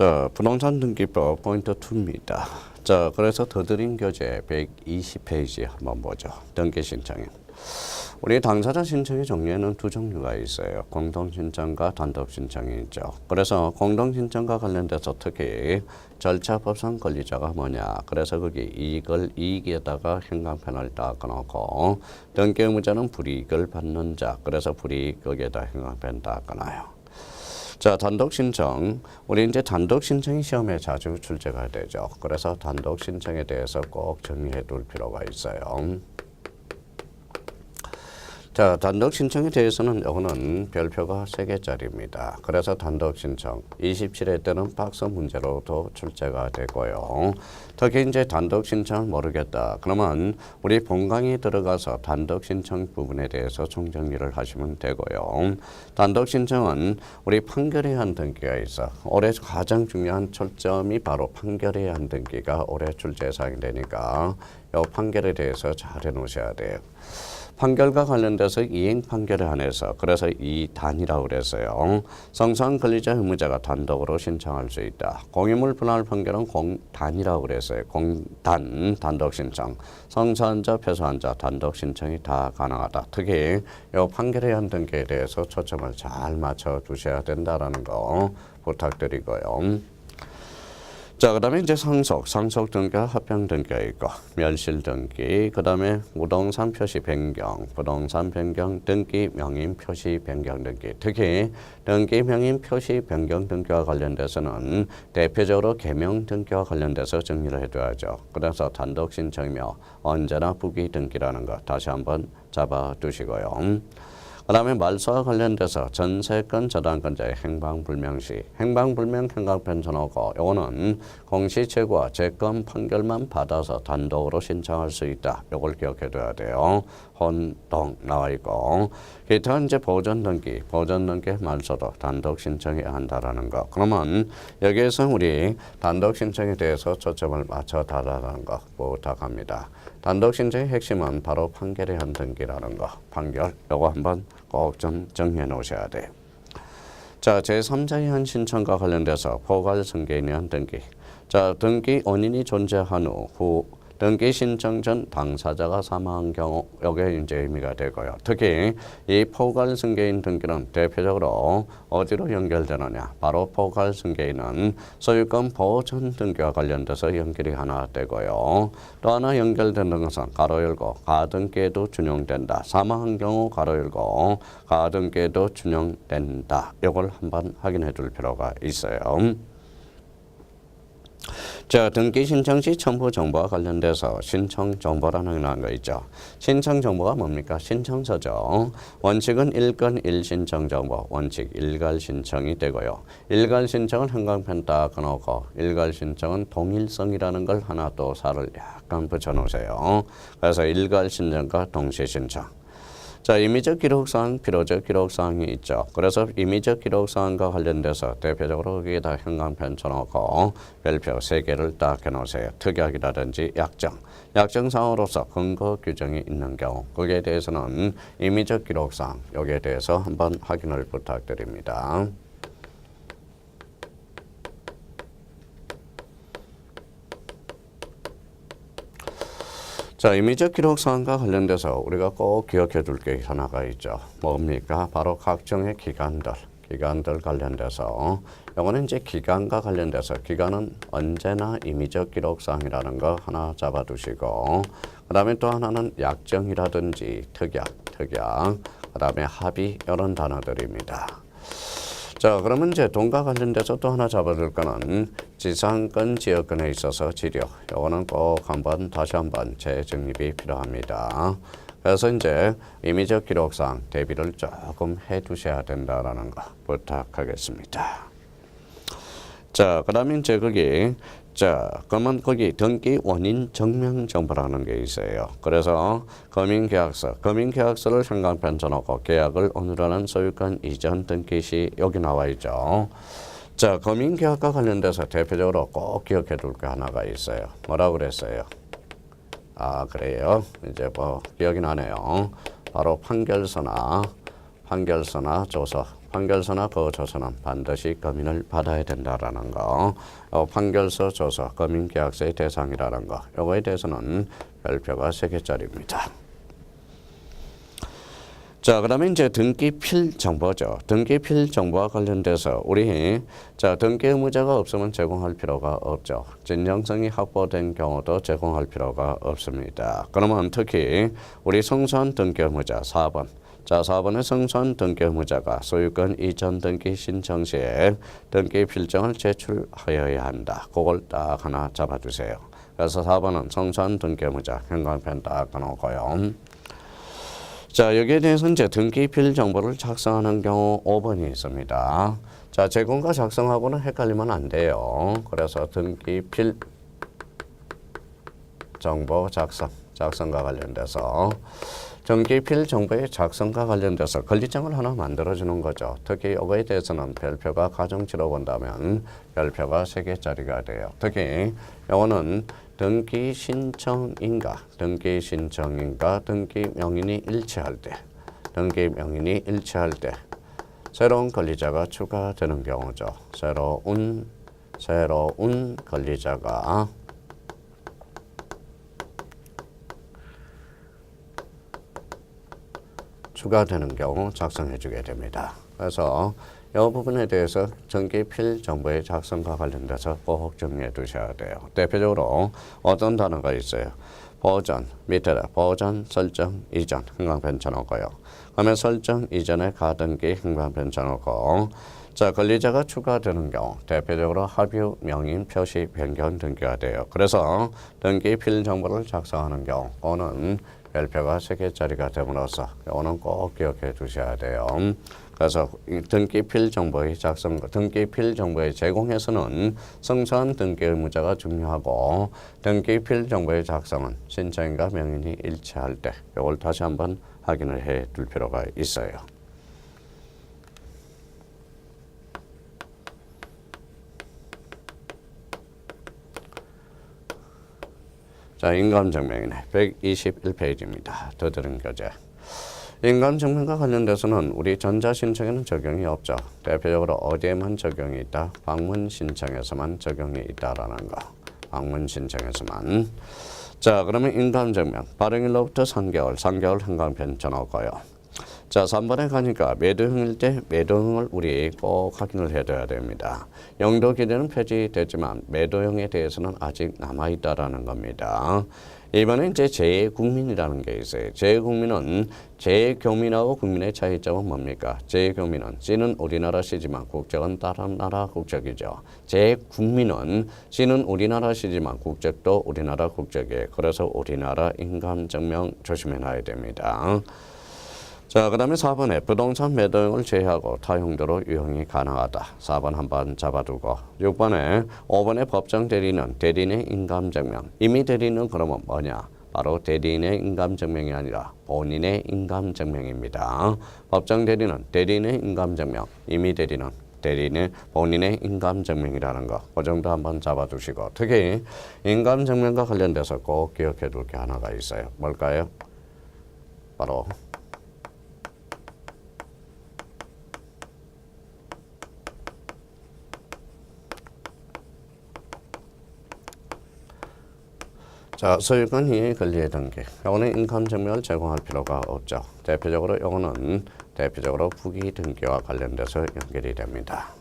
자, 부동산 등기법 포인트 2입니다. 자, 그래서 더드림 교재 120페이지 한번 보죠. 등기 신청인. 우리 당사자 신청의 종류에는 두 종류가 있어요. 공동신청과 단독신청이 있죠. 그래서 공동신청과 관련돼서 특히 절차법상 권리자가 뭐냐. 그래서 거기 이익에다가 행강편을 딱 꺼놓고 등기 의무자는 불이익을 받는 자. 그래서 불이익 거기에다 행강편 딱 꺼놔요. 자, 단독신청. 우리 이제 단독신청이 시험에 자주 출제가 되죠. 그래서 단독신청에 대해서 꼭 정리해 둘 필요가 있어요. 자, 단독신청에 대해서는 요거는 별표가 3개짜리입니다. 그래서 단독신청 27회 때는 박스 문제로도 출제가 되고요. 특히 이제 단독신청 모르겠다. 그러면 우리 본강에 들어가서 단독신청 부분에 대해서 총정리를 하시면 되고요. 단독신청은 우리 판결에 한 등기가 있어. 올해 가장 중요한 초점이 바로 판결에 한 등기가 올해 출제사항이 되니까 요 판결에 대해서 잘 해놓으셔야 돼요. 판결과 관련돼서 이행 판결에 한해서 그래서 이 단이라고 그랬어요. 성사한 권리자 의무자가 단독으로 신청할 수 있다. 공유물 분할 판결은 공단이라고 그랬어요. 공단 단독 신청. 성사한 자, 패소한 자 단독 신청이 다 가능하다. 특히 이 판결에 한 등기에 대해서 초점을 잘 맞춰 두셔야 된다라는 거 부탁드리고요. 자, 그 다음에 이제 상속 등기와 합병 등기가 있고, 멸실 등기, 그 다음에 부동산 표시 변경, 부동산 변경 등기, 명인 표시 변경 등기. 특히 등기 명인 표시 변경 등기와 관련돼서는 대표적으로 개명 등기와 관련돼서 정리를 해둬야죠. 그래서 단독 신청이며 언제나 부기 등기라는 거 다시 한번 잡아두시고요. 그 다음에 말소와 관련돼서 전세권 저당권자의 행방불명시, 행방불명 행강편 전하고 요거는 공시채구와 재건 판결만 받아서 단독으로 신청할 수 있다. 요걸 기억해둬야 돼요. 혼동 나와 있고 기타 이제 보존등기 말소도 단독 신청해야 한다라는 거. 그러면 여기에서 우리 단독 신청에 대해서 초점을 맞춰 달라는 거 부탁합니다. 단독 신청의 핵심은 바로 판결에 한 등기라는 거. 판결 요거 한번 꼭 좀 정리해 놓으셔야 돼요. 자, 제3자의 한 신청과 관련돼서 포괄 승계인의 한 등기. 자, 등기 원인이 존재한 후 등기 신청 전 당사자가 사망한 경우 여기에 이제 의미가 되고요. 특히 이 포괄 승계인 등기는 대표적으로 어디로 연결되느냐. 바로 포괄 승계인은 소유권 보존 등기와 관련돼서 연결이 하나 되고요. 또 하나 연결되는 것은 가로 열고 가등기에도 준용된다. 사망한 경우 가로 열고 가등기에도 준용된다. 이걸 한번 확인해 둘 필요가 있어요. 자, 등기 신청 시 첨부 정보와 관련돼서 신청 정보라는 거 있죠. 신청 정보가 뭡니까? 신청서죠. 원칙은 1건 1신청 정보, 원칙 일괄 신청이 되고요. 일괄 신청은 행강편 딱 끊어놓고 일괄 신청은 동일성이라는 걸 하나 또 살을 약간 붙여놓으세요. 그래서 일괄 신청과 동시 신청. 자, 임의적 기록사항, 필요적 기록사항이 있죠. 그래서 임의적 기록사항과 관련돼서 대표적으로 여기에다 행강편 쳐놓고 별표 3개를 딱 해놓으세요. 특약이라든지 약정. 약정사항으로서 근거 규정이 있는 경우 거기에 대해서는 임의적 기록사항 여기에 대해서 한번 확인을 부탁드립니다. 자, 임의적 기록사항과 관련돼서 우리가 꼭 기억해 둘 게 하나가 있죠. 뭡니까? 바로 각종의 기간들 관련돼서 이거는 이제 기간과 관련돼서 기간은 언제나 임의적 기록사항이라는 거 하나 잡아두시고 그 다음에 또 하나는 약정이라든지 특약, 그 다음에 합의 이런 단어들입니다. 자, 그러면 이제 돈과 관련돼서 또 하나 잡아둘 거는 지상권, 지역권에 있어서 지료. 요거는 꼭 다시 한번 재정립이 필요합니다. 그래서 이제 임의적 기록상 대비를 조금 해 두셔야 된다라는 거 부탁하겠습니다. 자, 그 다음에 이제 그러면 거기 등기 원인 증명 정보라는 게 있어요. 그래서 금융계약서를 행강편 쳐놓고 계약을 오늘하는 소유권 이전 등기 시 여기 나와 있죠. 자, 금융계약과 관련돼서 대표적으로 꼭 기억해 둘 게 하나가 있어요. 뭐라고 그랬어요? 아, 그래요? 이제 뭐 기억이 나네요. 바로 판결서나 조서 판결서나 그 조서는 반드시 검인을 받아야 된다라는 거. 판결서, 조서, 검인계약서의 대상이라는 거. 요거에 대해서는 별표가 3개짜리입니다. 자, 그다음에 이제 등기필 정보죠. 등기필 정보와 관련돼서 우리 등기 의무자가 없으면 제공할 필요가 없죠. 진정성이 확보된 경우도 제공할 필요가 없습니다. 그러면 특히 우리 성소한 등기 의무자 4번. 자, 4번의 성소한 등기 의무자가 소유권 이전 등기 신청 시에 등기 필정을 제출하여야 한다. 그걸 딱 하나 잡아주세요. 그래서 4번은 성소한 등기 의무자 형광펜 딱 넣어놓고요. 자, 여기에 대해서 이제 등기필 정보를 작성하는 경우 5번이 있습니다. 자, 제공과 작성하고는 헷갈리면 안 돼요. 그래서 등기필 정보 작성과 관련돼서 등기필 정보의 작성과 관련돼서 권리장을 하나 만들어주는 거죠. 특히 이거에 대해서는 별표가 가정치로 본다면 별표가 3개짜리가 돼요. 특히 이거는 등기 신청인가, 등기 명인이 일치할 때, 새로운 권리자가 추가되는 경우죠. 새로운 권리자가 추가되는 경우 작성해 주게 됩니다. 그래서 이 부분에 대해서 등기필 정보의 작성과 관련돼서 꼭 정리해 두셔야 돼요. 대표적으로 어떤 단어가 있어요. 보전, 밑에다 보전, 설정, 이전, 형광펜 쳐놓고요. 그러면 설정 이전에 가등기 형광펜 쳐놓고 자, 권리자가 추가되는 경우 대표적으로 합유 명인 표시 변경 등기가 돼요. 그래서 등기필 정보를 작성하는 경우 그거는 별표가 3개짜리가 됨으로써 이거는 꼭 기억해 두셔야 돼요. 그래서 등기필 정보의 등기필 정보의 제공에서는 성소한 등기 의무자가 중요하고 등기필 정보의 작성은 신청인과 명인이 일치할 때 이걸 다시 한번 확인을 해 둘 필요가 있어요. 자, 인감증명이네. 121페이지입니다. 더 들은 교재. 인감증명과 관련돼서는 우리 전자신청에는 적용이 없죠. 대표적으로 어디에만 적용이 있다? 방문신청에서만 적용이 있다라는 거. 방문신청에서만. 자, 그러면 인감증명. 발행일로부터 3개월 한강편 쳐놓고요. 자, 3번에 가니까 매도형일 때 매도형을 우리 꼭 확인을 해둬야 됩니다. 영도 기대는 폐지됐지만 매도형에 대해서는 아직 남아있다라는 겁니다. 이번에 이제 재국민이라는 게 있어요. 재국민은 재교민하고 국민의 차이점은 뭡니까? 재교민은 C는 우리나라 C지만 국적은 다른 나라 국적이죠. 재국민은 C는 우리나라 C지만 국적도 우리나라 국적이에요. 그래서 우리나라 인감증명 조심해놔야 됩니다. 자, 그 다음에 4번에 부동산 매도형을 제외하고 타 용도로 유형이 가능하다. 4번 한번 잡아두고 6번에 5번에 법정 대리는 대리인의 인감증명. 이미 대리인은 그러면 뭐냐? 바로 대리인의 인감증명이 아니라 본인의 인감증명입니다. 법정 대리는 대리인의 인감증명. 이미 대리는 대리인의 본인의 인감증명이라는 거. 그 정도 한번 잡아두시고 특히 인감증명과 관련돼서 꼭 기억해 둘 게 하나가 있어요. 뭘까요? 바로 자, 소유권 이해 권리의 등기. 이거는 인감증명을 제공할 필요가 없죠. 대표적으로 이거는 부기 등기와 관련돼서 연결이 됩니다.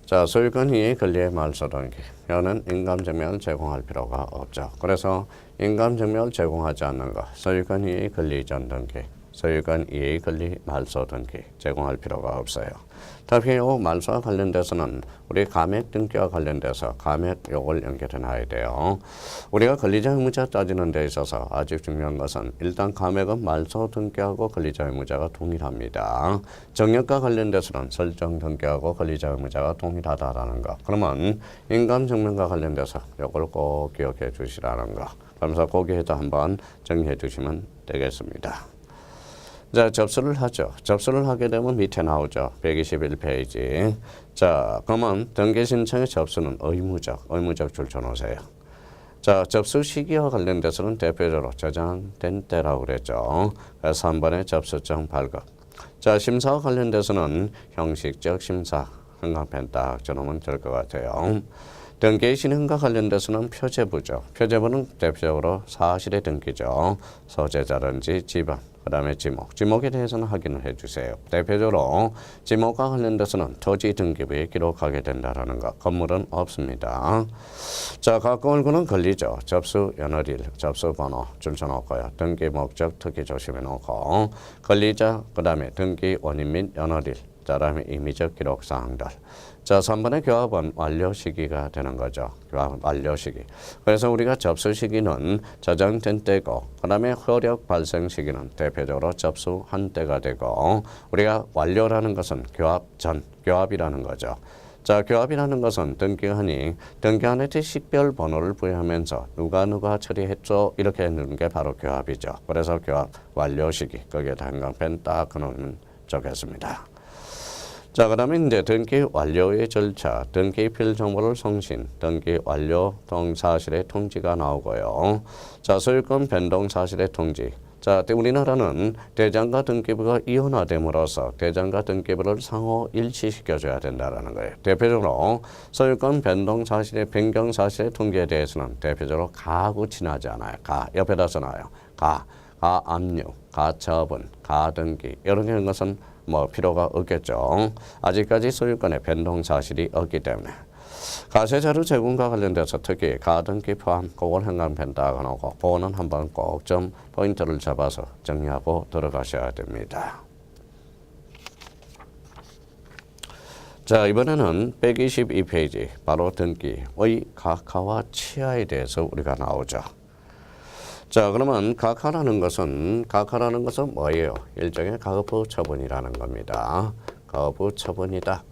자, 소유권 이해 권리의 말소 등기. 이거는 인감증명을 제공할 필요가 없죠. 그래서 인감증명을 제공하지 않는 것, 소유권 이해 권리 이전 등기. 소유권 이해 권리 말소 등기 제공할 필요가 없어요. 특히 이 말소와 관련돼서는 우리 감액 등기와 관련돼서 감액 요걸 연결해 놔야 돼요. 우리가 권리자 의무자 따지는 데 있어서 아주 중요한 것은 일단 감액은 말소 등기하고 권리자 의무자가 동일합니다. 정액과 관련돼서는 설정 등기하고 권리자 의무자가 동일하다라는 거. 그러면 인감증명과 관련돼서 요걸 꼭 기억해 주시라는 거. 그러면서 거기에다 한번 정리해 주시면 되겠습니다. 자, 접수를 하죠. 접수를 하게 되면 밑에 나오죠. 121페이지. 자, 그러면 등기 신청의 접수는 의무적 줄쳐놓으세요. 자, 접수 시기와 관련돼서는 대표적으로 저장된 때라고 그랬죠. 그래서 3번에 접수증 발급. 자, 심사와 관련돼서는 형식적 심사 흥합펜 딱 적으면 될 것 같아요. 등기 신행과 관련돼서는 표제부죠. 표제부는 대표적으로 사실의 등기죠. 소재자든지 지번, 그 다음에 지목에 대해서는 확인을 해주세요. 대표적으로 지목과 관련돼서는 토지 등기부에 기록하게 된다는 것. 건물은 없습니다. 자, 갖고 올거는 권리죠. 접수 연월일, 접수 번호 줄쳐놓고요. 등기 목적 특히 조심해 놓고 권리자, 그 다음에 등기 원인 및 연월일, 그 다음에 임의적 기록 사항들. 자, 3번의 교합은 완료 시기가 되는 거죠. 교합 완료 시기. 그래서 우리가 접수 시기는 저장된 때고, 그 다음에 효력 발생 시기는 대표적으로 접수한 때가 되고, 우리가 완료라는 것은 교합 전, 교합이라는 거죠. 자, 교합이라는 것은 등기하니 등기한한테 식별 번호를 부여하면서 누가 처리했죠 이렇게 넣는 게 바로 교합이죠. 그래서 교합 완료 시기 거기에다 한강펜 딱 그놓으면 좋겠습니다. 자, 그 다음에 이제 등기 완료의 절차, 등기필 정보를 송신, 등기 완료 사실의 통지가 나오고요. 자, 소유권 변동 사실의 통지. 자, 우리나라는 대장과 등기부가 이혼화됨으로써 대장과 등기부를 상호 일치시켜줘야 된다는 거예요. 대표적으로 소유권 변동 사실의 변경 사실의 통지에 대해서는 대표적으로 가하고 친하지 않아요. 가 옆에다 써놔요. 가 압류, 가 처분, 가 등기 이런 것은 뭐 필요가 없겠죠. 아직까지 소유권의 변동 사실이 없기 때문에. 가세자료 제공과 관련돼서 특히 가등기 포함 그걸 행간펜 따가놓고 그거는 한번 꼭 좀 포인트를 잡아서 정리하고 들어가셔야 됩니다. 자, 이번에는 122페이지 바로 등기의 각하와 치하에 대해서 우리가 나오죠. 자, 그러면 각하라는 것은 뭐예요? 일종의 가업부 처분이라는 겁니다. 가업부 처분이다.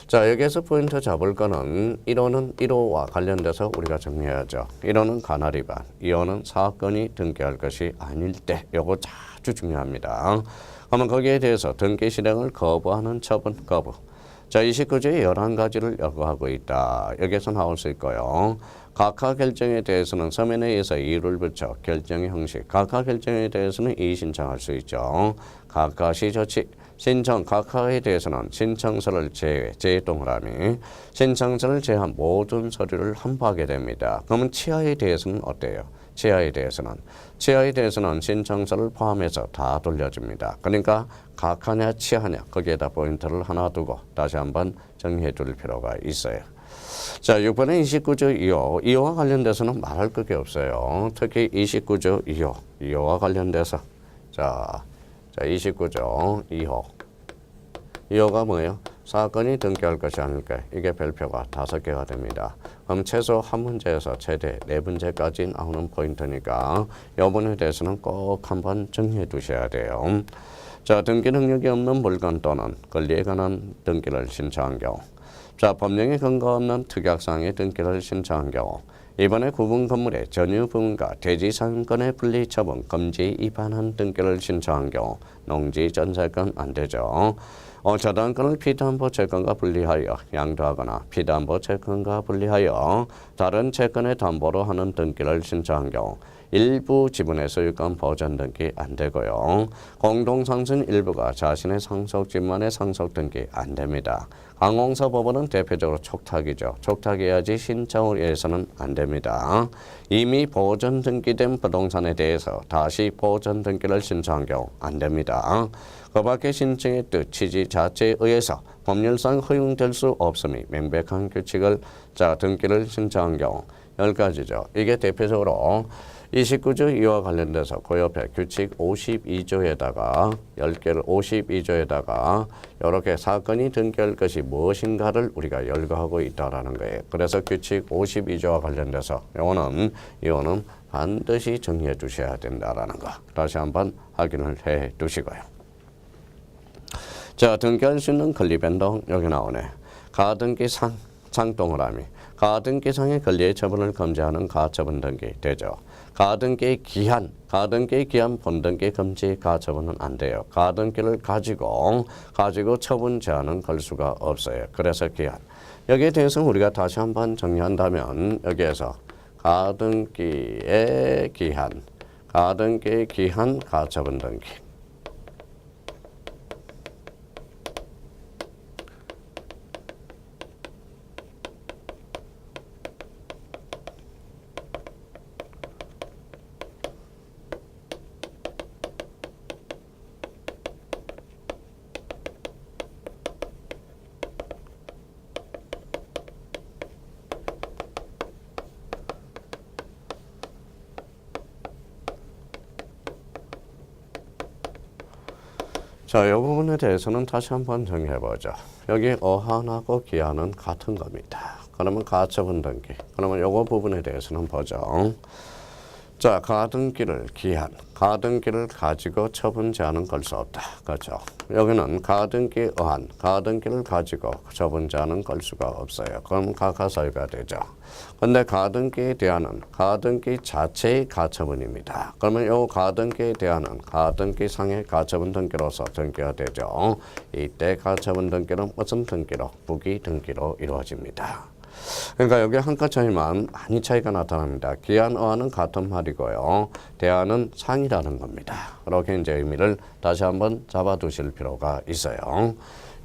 자, 여기에서 포인트 잡을 거는 1호와 관련돼서 우리가 정리해야죠. 1호는 관할 위반, 2호는 사건이 등기할 것이 아닐 때, 요거 아주 중요합니다. 그러면 거기에 대해서 등기 실행을 거부하는 처분 거부. 자, 29조에 11가지를 요구하고 있다. 여기에서 나올 수 있고요. 각하 결정에 대해서는 서면에 의해서 이유를 붙여 결정의 형식. 각하 결정에 대해서는 이의 신청할 수 있죠. 각하 시 조치. 신청 각하에 대해서는 신청서를 제외 동그라미. 신청서를 제외한 모든 서류를 환부하게 됩니다. 그러면 치하에 대해서는 어때요? 치하에 대해서는 신청서를 포함해서 다 돌려줍니다. 그러니까 각하냐 치하냐 거기에다 포인트를 하나 두고 다시 한번 정리해 둘 필요가 있어요. 자, 6번에 29조 2호. 2호와 관련돼서는 말할 것이 없어요. 특히 29조 2호. 2호와 관련돼서. 자, 29조 2호. 2호가 뭐예요? 사건이 등기할 것이 아닐까. 이게 별표가 5개가 됩니다. 그럼 최소 한 문제에서 최대 4문제까지 나오는 포인트니까 이 부분에 대해서는 꼭 한번 정리해 두셔야 돼요. 자, 등기 능력이 없는 물건 또는 권리에 관한 등기를 신청한 경우. 자, 법령에 근거 없는 특약사항의 등기를 신청한 경우. 이번에 구분 건물의 전유 부분과 대지 상권의 분리 처분 금지 위반한 등기를 신청한 경우 농지 전세권 안 되죠. 저당권을 피담보 채권과 분리하여 양도하거나 피담보 채권과 분리하여 다른 채권의 담보로 하는 등기를 신청한 경우 일부 지분의 소유권 보전 등기 안 되고요. 공동상순 일부가 자신의 상속 지분의 상속 등기 안 됩니다. 강공서 법원은 대표적으로 촉탁이죠. 촉탁해야지 신청을 위해서는 안 됩니다. 이미 보전 등기된 부동산에 대해서 다시 보전 등기를 신청한 경우 안 됩니다. 그 밖에 신청의 뜻, 취지 자체에 의해서 법률상 허용될 수 없음이 명백한 규칙을 등기를 신청한 경우 10가지죠. 이게 대표적으로 29조 2와 관련돼서 그 옆에 규칙 52조에다가 10개를 52조에다가 이렇게 사건이 등기할 것이 무엇인가를 우리가 열거하고 있다라는 거예요. 그래서 규칙 52조와 관련돼서 이거는 반드시 정리해 두셔야 된다라는 거. 다시 한번 확인을 해 두시고요. 자, 등기할 수 있는 권리 변동 여기 나오네. 가등기 상 동그라미. 가등기상의 권리의 처분을 금지하는 가처분 등기 되죠. 가등기의 기한 본등기 금지 가처분은 안 돼요. 가등기를 가지고 처분 제한은 걸 수가 없어요. 그래서 기한. 여기에 대해서 우리가 다시 한번 정리한다면 여기에서 가등기의 기한 가처분 등기. 자, 이 부분에 대해서는 다시 한번 정리해보죠. 여기 어한하고 기한은 같은 겁니다. 그러면 가처분 등기. 그러면 요거 부분에 대해서는 보죠. 자, 가등기를 가지고 처분 제한은 걸 수 없다. 그렇죠. 여기는 가등기 어한, 가등기를 가지고 처분 제한은 걸 수가 없어요. 그럼 가가사유가 되죠. 근데 가등기에 대한은 가등기 자체의 가처분입니다. 그러면 이 가등기에 대한은 가등기상의 가처분 등기로서 등기가 되죠. 이때 가처분 등기는 무슨 등기로? 부기 등기로 이루어집니다. 그러니까 여기 한 칸 차이만 많이 차이가 나타납니다. 기한 어한은 같은 말이고요. 대한은 상이라는 겁니다. 그렇게 이제 의미를 다시 한번 잡아두실 필요가 있어요.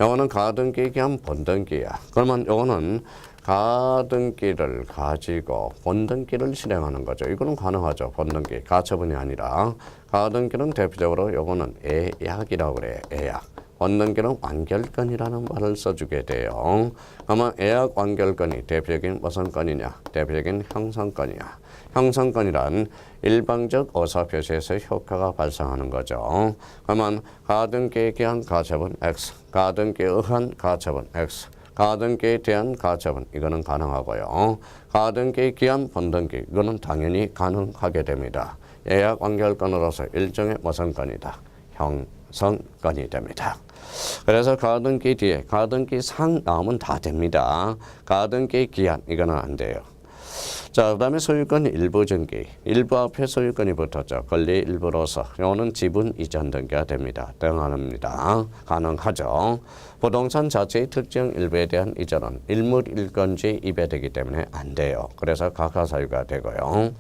요거는 가등기 기한 본등기야. 그러면 요거는 가등기를 가지고 본등기를 실행하는 거죠. 이거는 가능하죠. 본등기 가처분이 아니라 가등기는 대표적으로 요거는 애약이라고 그래요. 애약. 본등기는 완결권이라는 말을 써주게 돼요. 그러면 애약 완결권이 대표적인 무슨 건이냐? 대표적인 형성권이야. 형성권이란 일방적 의사표시에서 효과가 발생하는 거죠. 그러면 가등기에 대한 가처분 X, 가등기에 의한 가처분 X, 가등기에 대한 가처분 이거는 가능하고요. 가등기에 기한 본등기 이거는 당연히 가능하게 됩니다. 애약 완결권으로서 일종의 무슨 건이다? 형성권이 됩니다. 그래서 가등기 뒤에 가등기 상 나오면 다 됩니다. 가등기 기한 이거는 안 돼요. 자, 그 다음에 소유권 일부 등기. 일부 앞에 소유권이 붙었죠. 권리 일부로서. 이거는 지분 이전 등기가 됩니다. 가능합니다. 가능하죠. 부동산 자체의 특정 일부에 대한 이전은 일물일권주의 위배되기 때문에 안 돼요. 그래서 가가사유가 되고요.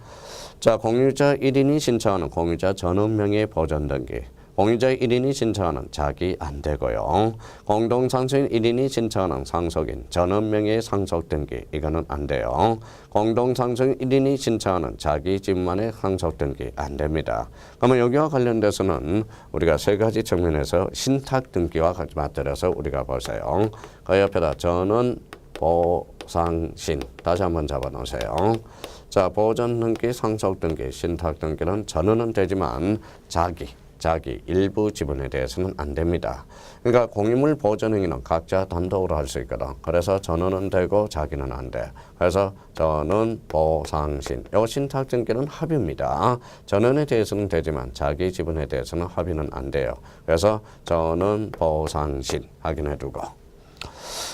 자, 공유자 1인이 신청하는 공유자 전원명의 보전 등기. 공유자 1인이 신청하는 자기 안 되고요. 공동상속인 1인이 신청하는 상속인 전원명의 상속 등기 이거는 안 돼요. 공동상속인 1인이 신청하는 자기 집만의 상속 등기 안 됩니다. 그러면 여기와 관련돼서는 우리가 세 가지 측면에서 신탁 등기와 같이 맞들여서 우리가 보세요. 그 옆에다 전원 보상신 다시 한번 잡아놓으세요. 자, 보전 등기, 상속 등기, 신탁 등기는 전원은 되지만 자기 일부 지분에 대해서는 안 됩니다. 그러니까 공유물 보전 행위는 각자 단독으로 할 수 있거든. 그래서 전원은 되고 자기는 안 돼. 그래서 전원 보상신. 요 신탁 등기는 합의입니다. 전원에 대해서는 되지만 자기 지분에 대해서는 합의는 안 돼요. 그래서 전원 보상신 확인해 두고.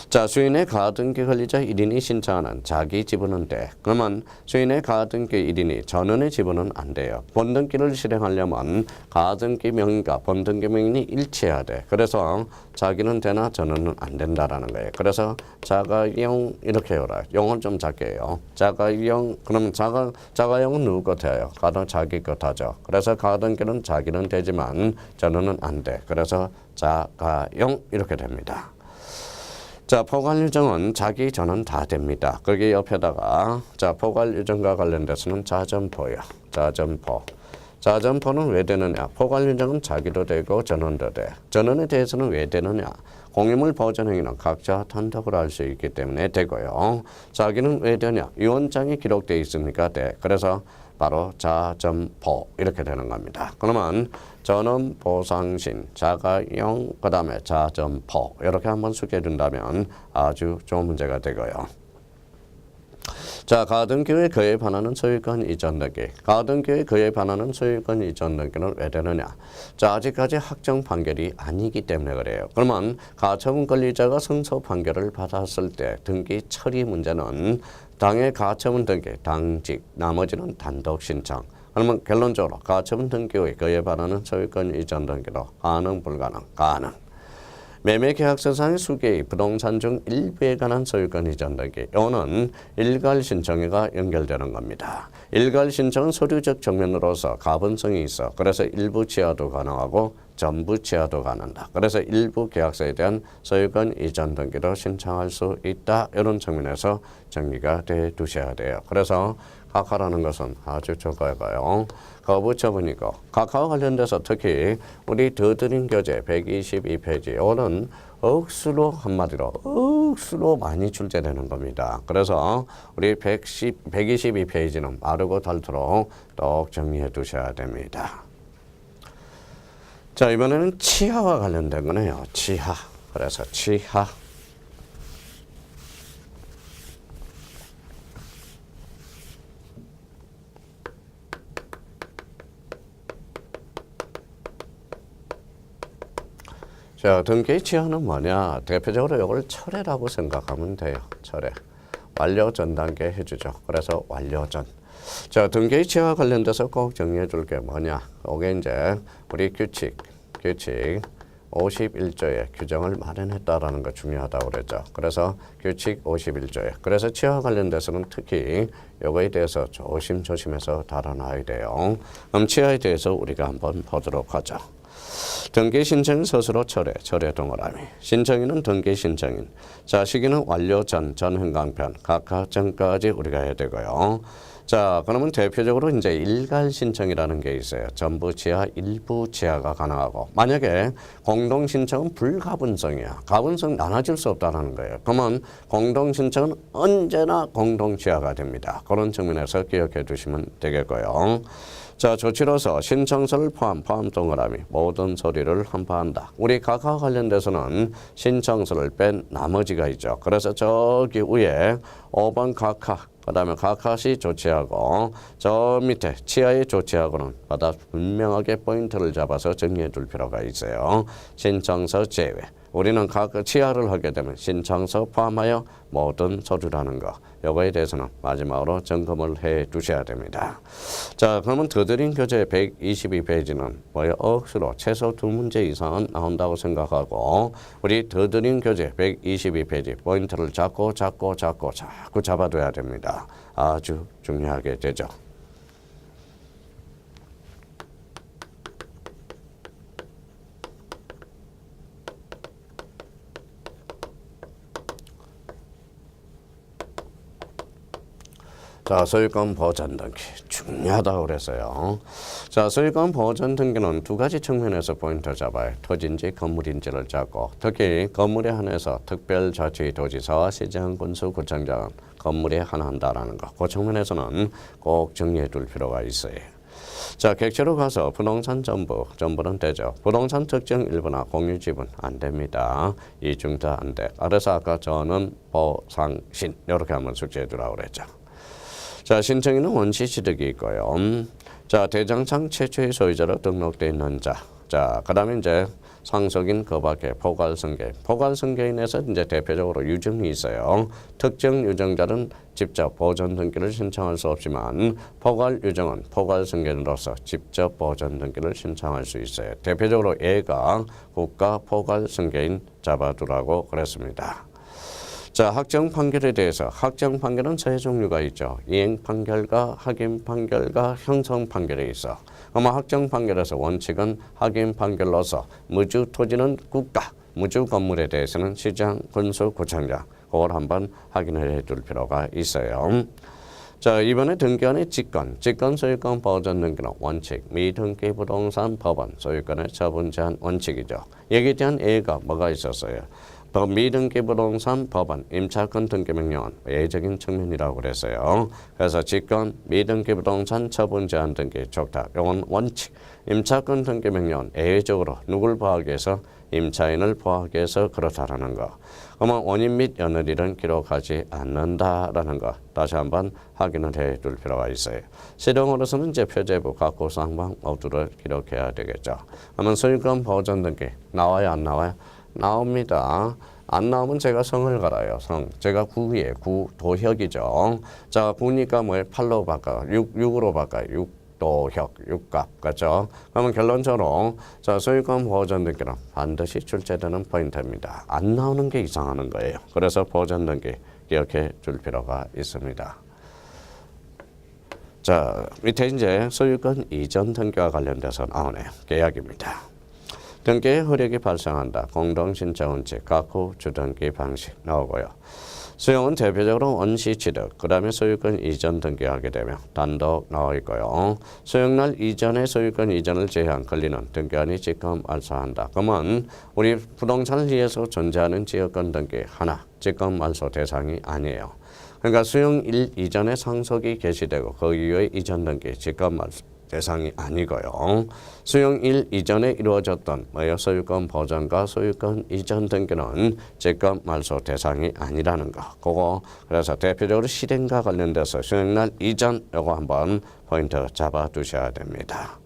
자, 수인의 가등기 권리자 1인이 신청하는 자기 지분은 돼. 그러면 수인의 가등기 1인이 전원의 지분은 안 돼요. 본등기를 실행하려면 가등기 명의가 본등기 명의는 일치해야 돼. 그래서 자기는 되나 전원은 안 된다라는 거예요. 그래서 자가용 이렇게 해라. 용을 좀 작게 해요. 자가용 그러면 자가용은 누구 것 해요? 가등 자기 것 하죠. 그래서 가등기는 자기는 되지만 전원은 안 돼. 그래서 자가용 이렇게 됩니다. 자, 포괄유정은 자기 전원 다 됩니다. 거기 옆에다가 자, 포괄유정과 관련돼서는 자점포요. 자점포. 자점포는 왜 되느냐? 포괄유정은 자기도 되고 전원도 돼. 전원에 대해서는 왜 되느냐? 공유물 보전행위는 각자 단독으로 할 수 있기 때문에 되고요. 자기는 왜 되냐? 유언장이 기록되어 있으니까 돼. 그래서 바로 자점포 이렇게 되는 겁니다. 그러면 전원 보상신, 자가용, 그 다음에 자점포 이렇게 한번 소개해 준다면 아주 좋은 문제가 되고요. 자, 가등기에 그에 반하는 소유권 이전 등기. 가등기에 그에 반하는 소유권 이전 등기는 왜 되느냐? 자, 아직까지 확정 판결이 아니기 때문에 그래요. 그러면 가처분 권리자가 승소 판결을 받았을 때 등기 처리 문제는 당의 가처분 등기, 당직, 나머지는 단독 신청. 그러면 결론적으로 가처분 등기 후에 그에 반하는 소유권 이전 등기로 가능, 불가능, 가능. 매매계약서상의 수개의 부동산 중 일부에 관한 소유권 이전 등기. 이거는 일괄 신청과 연결되는 겁니다. 일괄 신청은 서류적 측면으로서 가분성이 있어. 그래서 일부 취하도 가능하고 전부 취하도 가능하다. 그래서 일부 계약서에 대한 소유권 이전 등기로 신청할 수 있다. 이런 측면에서 정리가 돼 두셔야 돼요. 그래서 각하라는 것은 아주 적어요. 거부 처분이고 각하와 관련돼서 특히 우리 더드림 교재 122페이지 이거는 억수로 한마디로 억수로 많이 출제되는 겁니다. 그래서 우리 122페이지는 마르고 닳도록 똑 정리해 두셔야 됩니다. 자, 이번에는 치하와 관련된 거네요. 치하. 그래서 치하. 자, 등기의 치하는 뭐냐? 대표적으로 이걸 철회라고 생각하면 돼요. 철회. 완료 전 단계 해주죠. 그래서 완료 전. 자, 등기의 치하와 관련돼서 꼭 정리해 줄 게 뭐냐? 이게 이제 우리 규칙 51조에 규정을 마련했다라는 거 중요하다고 그랬죠. 그래서 규칙 51조에. 그래서 치하와 관련돼서는 특히 요거에 대해서 조심해서 다뤄놔야 돼요. 그럼 치하에 대해서 우리가 한번 보도록 하죠. 등기 신청 스스로 철회 동그라미. 신청인은 등기 신청인. 자, 시기는 완료 전 행강편. 각각 전까지 우리가 해야 되고요. 자, 그러면 대표적으로 이제 일괄 신청이라는 게 있어요. 전부 취하, 일부 취하가 가능하고. 만약에 공동 신청은 불가분성이야. 가분성 나눠질 수 없다는 거예요. 그러면 공동 신청은 언제나 공동 취하가 됩니다. 그런 측면에서 기억해 두시면 되겠고요. 자, 조치로서 신청서를 포함 동그라미 모든 서류를 환파한다. 우리 각하와 관련돼서는 신청서를 뺀 나머지가 있죠. 그래서 저기 위에 5번 각하, 그 다음에 각하시 조치하고 저 밑에 치하의 조치하고는 바다 분명하게 포인트를 잡아서 정리해 둘 필요가 있어요. 신청서 제외. 우리는 각 치하를 하게 되면 신청서 포함하여 모든 서류라는 거. 요거에 대해서는 마지막으로 점검을 해 두셔야 됩니다. 자, 그러면 더드림 교재 122페이지는 뭐예요? 억수로 최소 2문제 이상은 나온다고 생각하고 우리 더드림 교재 122페이지 포인트를 자꾸 잡아둬야 됩니다. 아주 중요하게 되죠. 자, 소유권 보전 등기 중요하다고 그래서요. 자, 소유권 보전 등기는 두 가지 측면에서 포인트를 잡아요. 토지인지 건물인지를 잡고 특히 건물에 한해서 특별자치도지사와 시장군수구청장은 건물에 한한다라는 거. 그 측면에서는 꼭 정리해 둘 필요가 있어요. 자, 객체로 가서 부동산 전부는 되죠. 부동산 특정 일부나 공유 지분 안 됩니다. 이중 다 안 돼. 그래서 아까 저는 보상신 이렇게 한번 숙지해 두라고 그랬죠. 자, 신청인은 원시 취득이 있고요. 자, 대장상 최초의 소유자로 등록되어 있는 자. 자, 그 다음에 이제 상속인 그 밖에 포괄승계인에서 이제 대표적으로 유증이 있어요. 특정 유증자는 직접 보전 등기를 신청할 수 없지만 포괄 유증은 포괄승계인으로서 직접 보전 등기를 신청할 수 있어요. 대표적으로 얘가 국가 포괄승계인 잡아두라고 그랬습니다. 자, 확정 판결에 대해서 확정 판결은 세 종류가 있죠. 이행 판결과 확인 판결과 형성 판결이 있어. 아마 확정 판결에서 원칙은 확인 판결로서 무주 토지는 국가, 무주 건물에 대해서는 시장, 군수, 구청장 그걸 한번 확인을 해둘 필요가 있어요. 자, 이번에 등기원의 직권 소유권 보전 등기는 원칙, 미등기 부동산 법원 소유권의 처분 제한 원칙이죠. 여기에 대한 예가 뭐가 있었어요? 미등기 부동산 법원 임차권 등기 명령은 예외적인 측면이라고 그랬어요. 그래서 직권 미등기 부동산 처분 제한 등기 좋다. 이건 원칙. 임차권 등기 명령은 예외적으로 누굴 보호하기 위해서 임차인을 보호하기 위해서 그렇다라는 거. 그러면 원인 및 연월일은 기록하지 않는다라는 거 다시 한번 확인을 해둘 필요가 있어요. 실형으로서는 이제 표제부 각 고상방 모두를 기록해야 되겠죠. 그러면 소유권 보전 등기 나와요 안 나와요? 나옵니다. 안 나오면 제가 성을 갈아요. 성. 제가 구에 구도혁이죠. 자, 구니까 뭐예요? 8로 바꿔. 6으로 바꿔. 도혁, 육갑, 그렇죠? 그러면 결론적으로 자, 소유권 보전 등기는 반드시 출제되는 포인트입니다. 안 나오는 게 이상하는 거예요. 그래서 보전 등기 기억해 줄 필요가 있습니다. 자, 밑에 이제 소유권 이전 등기와 관련돼서 나오네요. 계약입니다. 등기의 효력이 발생한다. 공동신청은 즉 각후 주등기 방식 나오고요. 수용은 대표적으로 원시 취득, 그 다음에 소유권 이전 등기하게 되면 단독 나와 있고요. 수용날 이전에 소유권 이전을 제한 권리는 등기관이 직권 말소한다. 그러면 우리 부동산을 위해서 존재하는 지역권 등기 하나, 직권 말소 대상이 아니에요. 그러니까 수용일 이전에 상속이 개시되고 그 이후에 이전 등기, 직권 말소 대상이 아니고요. 수용일 이전에 이루어졌던 소유권 보전과 소유권 이전 등기는 직권 말소 대상이 아니라는 거. 그거 그래서 대표적으로 실행과 관련돼서 수용날 이전 요거 한번 포인트 잡아 두셔야 됩니다.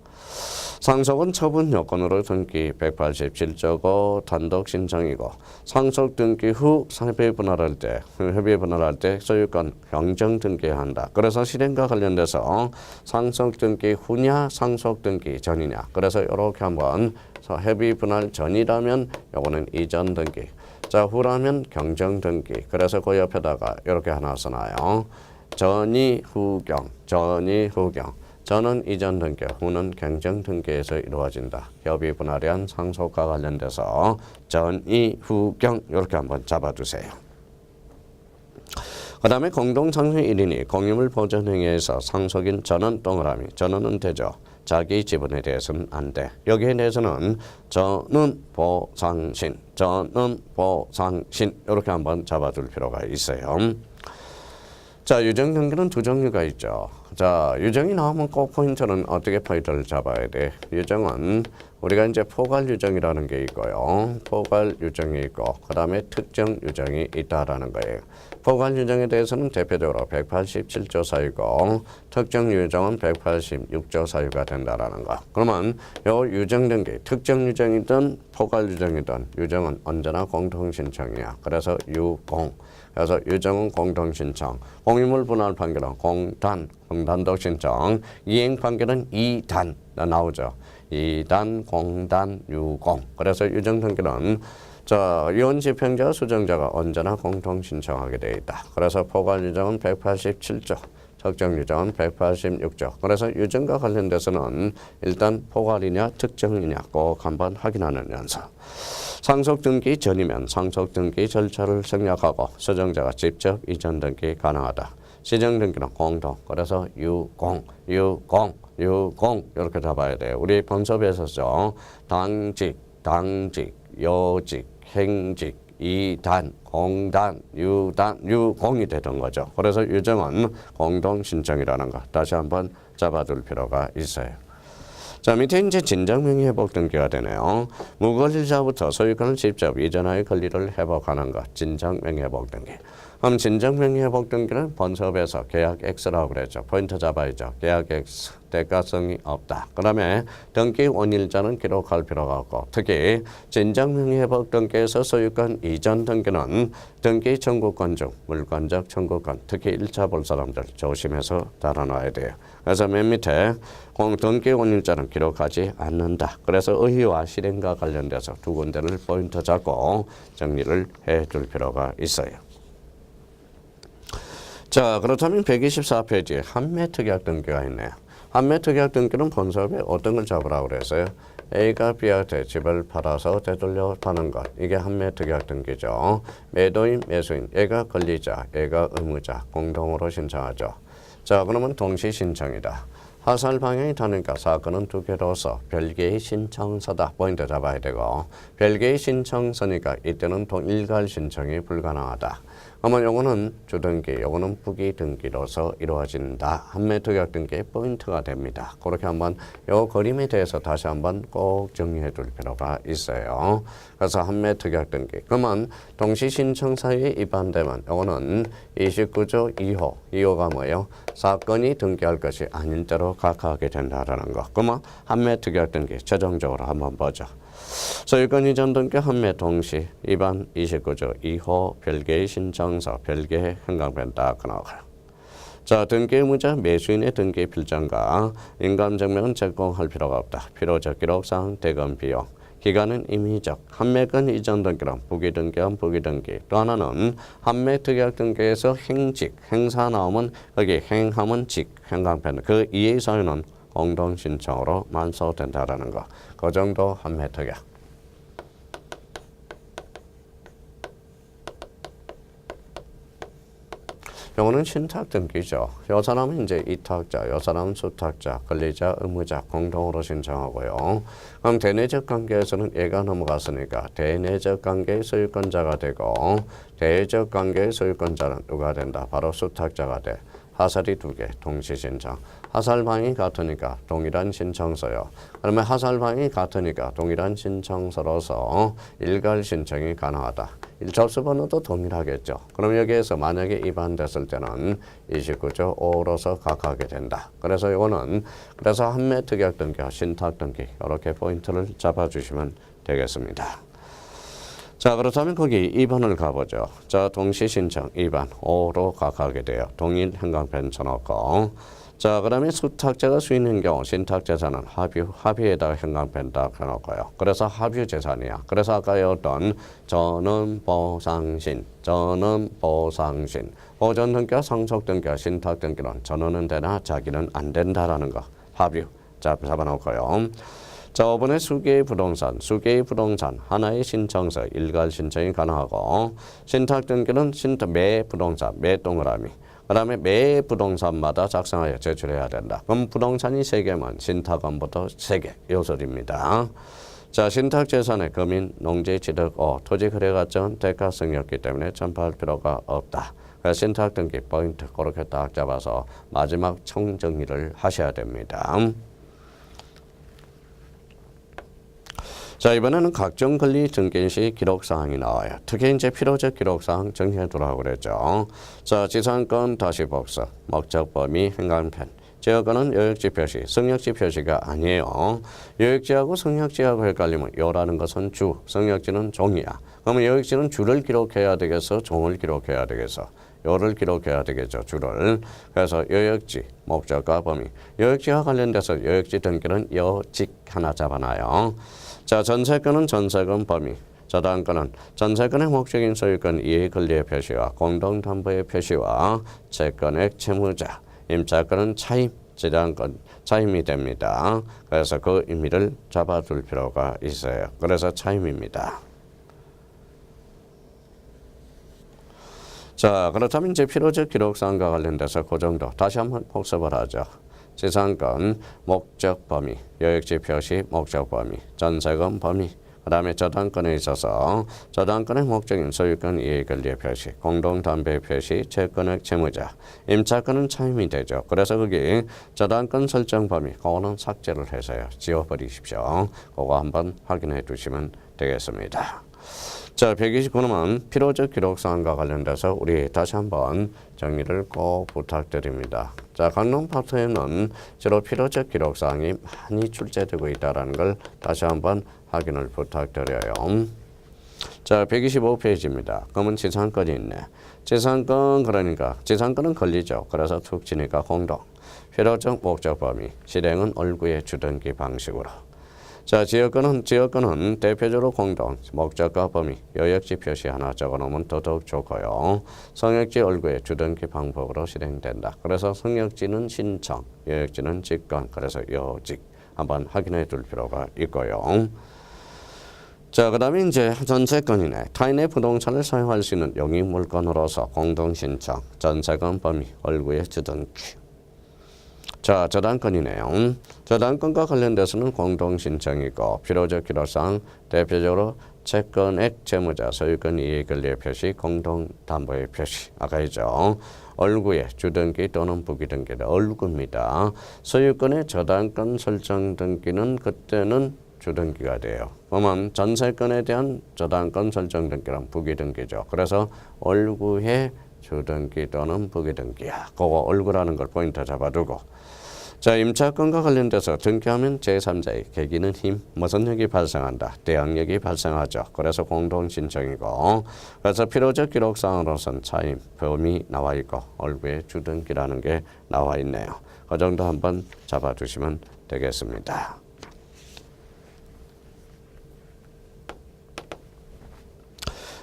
상속은 처분 요건으로 등기 187조고 단독 신청이고 상속 등기 후 협의 분할할 때 소유권 경정 등기한다. 그래서 실행과 관련돼서 상속 등기 후냐 상속 등기 전이냐. 그래서 이렇게 한번 협의 분할 전이라면 요거는 이전 등기. 자, 후라면 경정 등기. 그래서 그 옆에다가 이렇게 하나 써놔요. 전이 후경. 전은 이전 등기, 후는 경정 등기에서 이루어진다. 협의 분할에 한 상속과 관련돼서 전이 후경 이렇게 한번 잡아두세요. 그 다음에 공동상속 1인이 공유물 보전 행위에서 상속인 전원 동그라미, 전원은 되죠. 자기 지분에 대해서는 안 돼. 여기에 대해서는 전원 보상신 이렇게 한번 잡아둘 필요가 있어요. 자, 유정 등기는 두 종류가 있죠. 자, 유정이 나오면 꼭 포인트는 어떻게 포인트를 잡아야 돼? 유정은 우리가 이제 포괄 유정이라는 게 있고요. 포괄 유정이 있고 그 다음에 특정 유정이 있다라는 거예요. 포괄 유정에 대해서는 대표적으로 187조 사유고 특정 유정은 186조 사유가 된다라는 거. 그러면 요 유정 등기, 특정 유정이든 포괄 유정이든 유정은 언제나 공동 신청이야. 그래서 유공. 그래서 유정은 공동신청, 공유물 분할 판결은 공단독 신청, 이행 판결은 이단 나오죠. 이단, 공단, 유공. 그래서 유정 등기는 이혼 집행자와 수정자가 언제나 공동 신청하게 되어 있다. 그래서 포괄 유정은 187조, 특정 유정은 186조. 그래서 유정과 관련돼서는 일단 포괄이냐 특정이냐 꼭 한번 확인하는 연습. 상속 등기 전이면 상속 등기 절차를 생략하고 수정자가 직접 이전 등기 가능하다. 시정 등기는 공동. 그래서 유공 이렇게 잡아야 돼요. 우리 본섭에서죠. 당직, 여직, 행직, 이단, 공단, 유공이 되던 거죠. 그래서 유정은 공동 신청이라는 거 다시 한번 잡아둘 필요가 있어요. 자, 밑에 이제 진정명의 회복 등기가 되네요. 무권리자부터 소유권을 직접 이전하여 권리를 회복하는 것, 진정명의 회복 등기. 그럼 진정명의 회복 등기는 본섭에서 계약 X라고 그랬죠. 포인트 잡아야죠. 계약 X, 대가성이 없다. 그 다음에 등기 원일자는 기록할 필요가 없고 특히 진정명의 회복 등기에서 소유권 이전 등기는 등기 청구권 중 물권적 청구권, 특히 1차 볼 사람들 조심해서 달아놔야 돼요. 그래서 맨 밑에 등기 원일자는 기록하지 않는다. 그래서 의의와 실행과 관련돼서 두 군데를 포인트 잡고 정리를 해둘 필요가 있어요. 자, 그렇다면 124페이지에 한매특약 등기가 있네요. 한매특약 등기는 본섭에 어떤 걸 잡으라고 그랬어요? A가 B한테 집을 팔아서 되돌려 파는 것. 이게 한매특약 등기죠. 매도인, 매수인, A가 권리자, A가 의무자, 공동으로 신청하죠. 자, 그러면 동시 신청이다. 하살 방향이 다르니까 사건은 두 개로서 별개의 신청서다. 포인트 잡아야 되고 별개의 신청서니까 이때는 동일괄 신청이 불가능하다. 그러면 요거는 주등기, 요거는 부기등기로서 이루어진다. 한매특약 등기의 포인트가 됩니다. 그렇게 한번 요 그림에 대해서 다시 한번 꼭 정리해 둘 필요가 있어요. 그래서 한매특약 등기. 그러면 동시신청 사유에 위반되면 요거는 29조 2호. 2호가 뭐예요? 사건이 등기할 것이 아닌 대로 각하하게 된다라는 거. 그러면 한매특약 등기 최종적으로 한번 보죠. 소유권 이전 등기 한매 동시 위반 29조 2호 별개의 신청서 별개의 행강편 딱 나와요. 자, 등기 의무자 매수인의 등기 필정과 인감증명은 제공할 필요가 없다. 필요적 기록상 대금 비용. 기간은 임의적. 한매권 이전 등기란 부기등기한 부기등기. 또 하나는 한매 특약 등기에서 행직, 행사 나오면 거기 행하면 직, 행강편. 그 이의 사유는 공동신청으로 만소된다라는 거. 그 정도 한매 특약. 요거는 신탁 등기죠. 요 사람은 이제 이탁자, 요 사람은 수탁자, 권리자, 의무자 공동으로 신청하고요. 그럼 대내적 관계에서는 얘가 넘어갔으니까 대내적 관계의 소유권자가 되고 대외적 관계의 소유권자는 누가 된다? 바로 수탁자가 돼. 하살이 2개, 동시 신청. 하살방이 같으니까 동일한 신청서요. 그러면 하살방이 같으니까 동일한 신청서로서 일괄 신청이 가능하다. 접수번호도 동일하겠죠. 그럼 여기에서 만약에 위반됐을 때는 29조 5로서 각하게 된다. 그래서 이거는 그래서 한매 특약 등기와 신탁 등기 이렇게 포인트를 잡아주시면 되겠습니다. 자, 그렇다면 거기 2번을 가보죠. 자, 동시 신청 2번 5로 각하게 돼요. 동일 행강편 쳐놓고. 자, 그 다음에 수탁자가 수인인 경우 신탁재산은 합의에다가 행강편 딱 해놓고요. 그래서 합유재산이야. 그래서 아까 어떤 전원보상신, 보전등기와 상속등기와 신탁등기는 전원은 되나 자기는 안 된다라는 거. 합유 잡아놓고요. 자, 5번에 수개의 부동산 하나의 신청서 일괄 신청이 가능하고 신탁 등기는 매 부동산 매 동그라미 그 다음에 매 부동산마다 작성하여 제출해야 된다. 그럼 부동산이 3개면 신탁원부터 3개 요소입니다. 자, 신탁재산의 금인, 농지, 취득, 토지 거래가증은 대가성이었기 때문에 전파할 필요가 없다. 그래서 신탁 등기 포인트 그렇게 딱 잡아서 마지막 총정리를 하셔야 됩니다. 자, 이번에는 각종 권리 증긴 시 기록사항이 나와요. 특히 이제 필요적 기록사항 정해두라고 그랬죠. 자, 지상권 다시 복사, 목적 범위 행간편. 지역권은 요역지 표시, 성역지 표시가 아니에요. 요역지하고 성역지하고 헷갈리면 요라는 것은 주, 성역지는 종이야. 그러면 요역지는 주를 기록해야 되겠어, 종을 기록해야 되겠어. 요를 기록해야 되겠죠, 주를. 그래서 요역지, 목적과 범위. 요역지와 관련돼서 요역지 등기는 요직 하나 잡아놔요. 자, 전세권은 전세권 범위. 저당권은 전세권의 목적인 소유권 이해 권리의 표시와 공동담보의 표시와 채권액 채무자. 임차권은 차임, 저당권 차임이 됩니다. 그래서 그 의미를 잡아둘 필요가 있어요. 그래서 차임입니다. 자, 그렇다면 이제 필요적 기록사항과 관련돼서 그 정도 다시 한번 복습을 하죠. 지상권, 목적 범위, 요역지 표시, 목적 범위, 전세권 범위, 그 다음에 저당권에 있어서 저당권의 목적인 소유권 이해 권리의 표시, 공동담배 표시, 채권액 채무자, 임차권은 차임이 되죠. 그래서 거기 저당권 설정 범위, 그거는 삭제를 해서요. 지워버리십시오. 그거 한번 확인해 두시면 되겠습니다. 자, 129는 필요적 기록사항과 관련돼서 우리 다시 한번 정리를 꼭 부탁드립니다. 자, 강론 파트에는 주로 필요적 기록사항이 많이 출제되고 있다는 걸 다시 한번 확인을 부탁드려요. 자, 125페이지입니다. 그러면 지상권이 있네. 지상권 그러니까 지상권은 권리죠. 그래서 툭 치니까 공동. 필요적 목적 범위. 실행은 얼구의 주등기 방식으로. 자, 지역권은 대표적으로 공동, 목적과 범위, 요역지 표시 하나 적어놓으면 더더욱 좋고요. 성역지 얼구의 주등기 방법으로 실행된다. 그래서 성역지는 신청, 요역지는 직권, 그래서 요직 한번 확인해 둘 필요가 있고요. 자, 그 다음에 이제 전세권이네. 타인의 부동산을 사용할 수 있는 용익 물건으로서 공동신청, 전세권 범위, 얼구의 주등기. 자, 저당권이네요. 저당권과 관련돼서는 공동신청이고 필요적 기록사항 대표적으로 채권액 채무자 소유권 이해 권리의 표시 공동담보의 표시 아까 있죠. 얼구의 주등기 또는 부기등기는 얼구입니다. 소유권의 저당권 설정 등기는 그때는 주등기가 돼요. 그러면 전세권에 대한 저당권 설정 등기는 부기등기죠. 그래서 얼구의 주등기 또는 부기등기야. 그거 얼구라는 걸 포인트 잡아두고 자, 임차권과 관련돼서 등기하면 제3자의 계기는 힘, 무슨 역이 발생한다. 대항력이 발생하죠. 그래서 공동신청이고, 그래서 필요적 기록상으로선 차임, 범위 나와 있고 얼부의 주등기라는 게 나와 있네요. 그 정도 한번 잡아두시면 되겠습니다.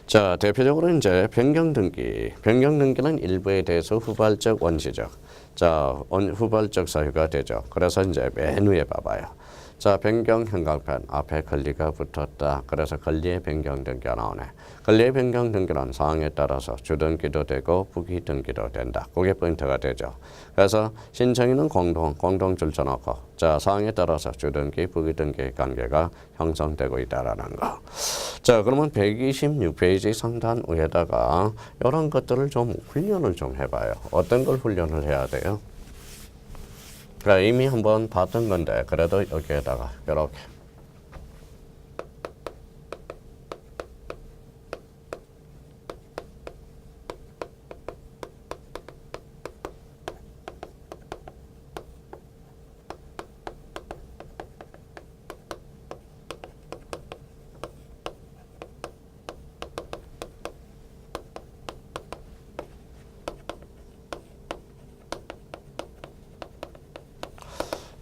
자, 대표적으로 이제 변경등기. 변경등기는 일부에 대해서 후발적 원시적. 자, 후발적 사유가 되죠. 그래서 이제 맨 위에 봐봐요. 자, 변경 현강편 앞에 권리가 붙었다. 그래서 권리의 변경 등기가 나오네. 권리의 변경 등기는 사항에 따라서 주등기도 되고 부기등기도 된다. 그게 포인트가 되죠. 그래서 신청인은 공동 줄쳐놓고 자, 사항에 따라서 주등기, 부기등기 관계가 형성되고 있다라는 거. 자, 그러면 126페이지 상단 위에다가 이런 것들을 좀 훈련을 좀 해봐요. 어떤 걸 훈련을 해야 돼요? 그러니까 이미 한번 봤던 건데 그래도 여기에다가 이렇게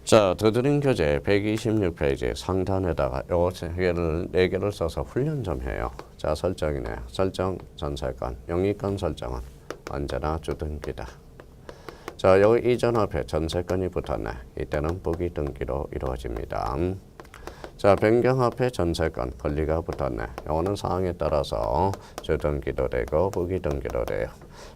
자, 더드림 교재 126페이지 상단에다가 요 4개를 써서 훈련 좀 해요. 자, 설정이네. 설정 전세권, 영위권 설정은 언제나 주등기다. 자, 여기 이전 앞에 전세권이 붙었네. 이때는 부기등기로 이루어집니다. 자, 변경 앞에 전세권, 권리가 붙었네. 요거는 사항에 따라서 주등기도 되고 부기등기도 돼요.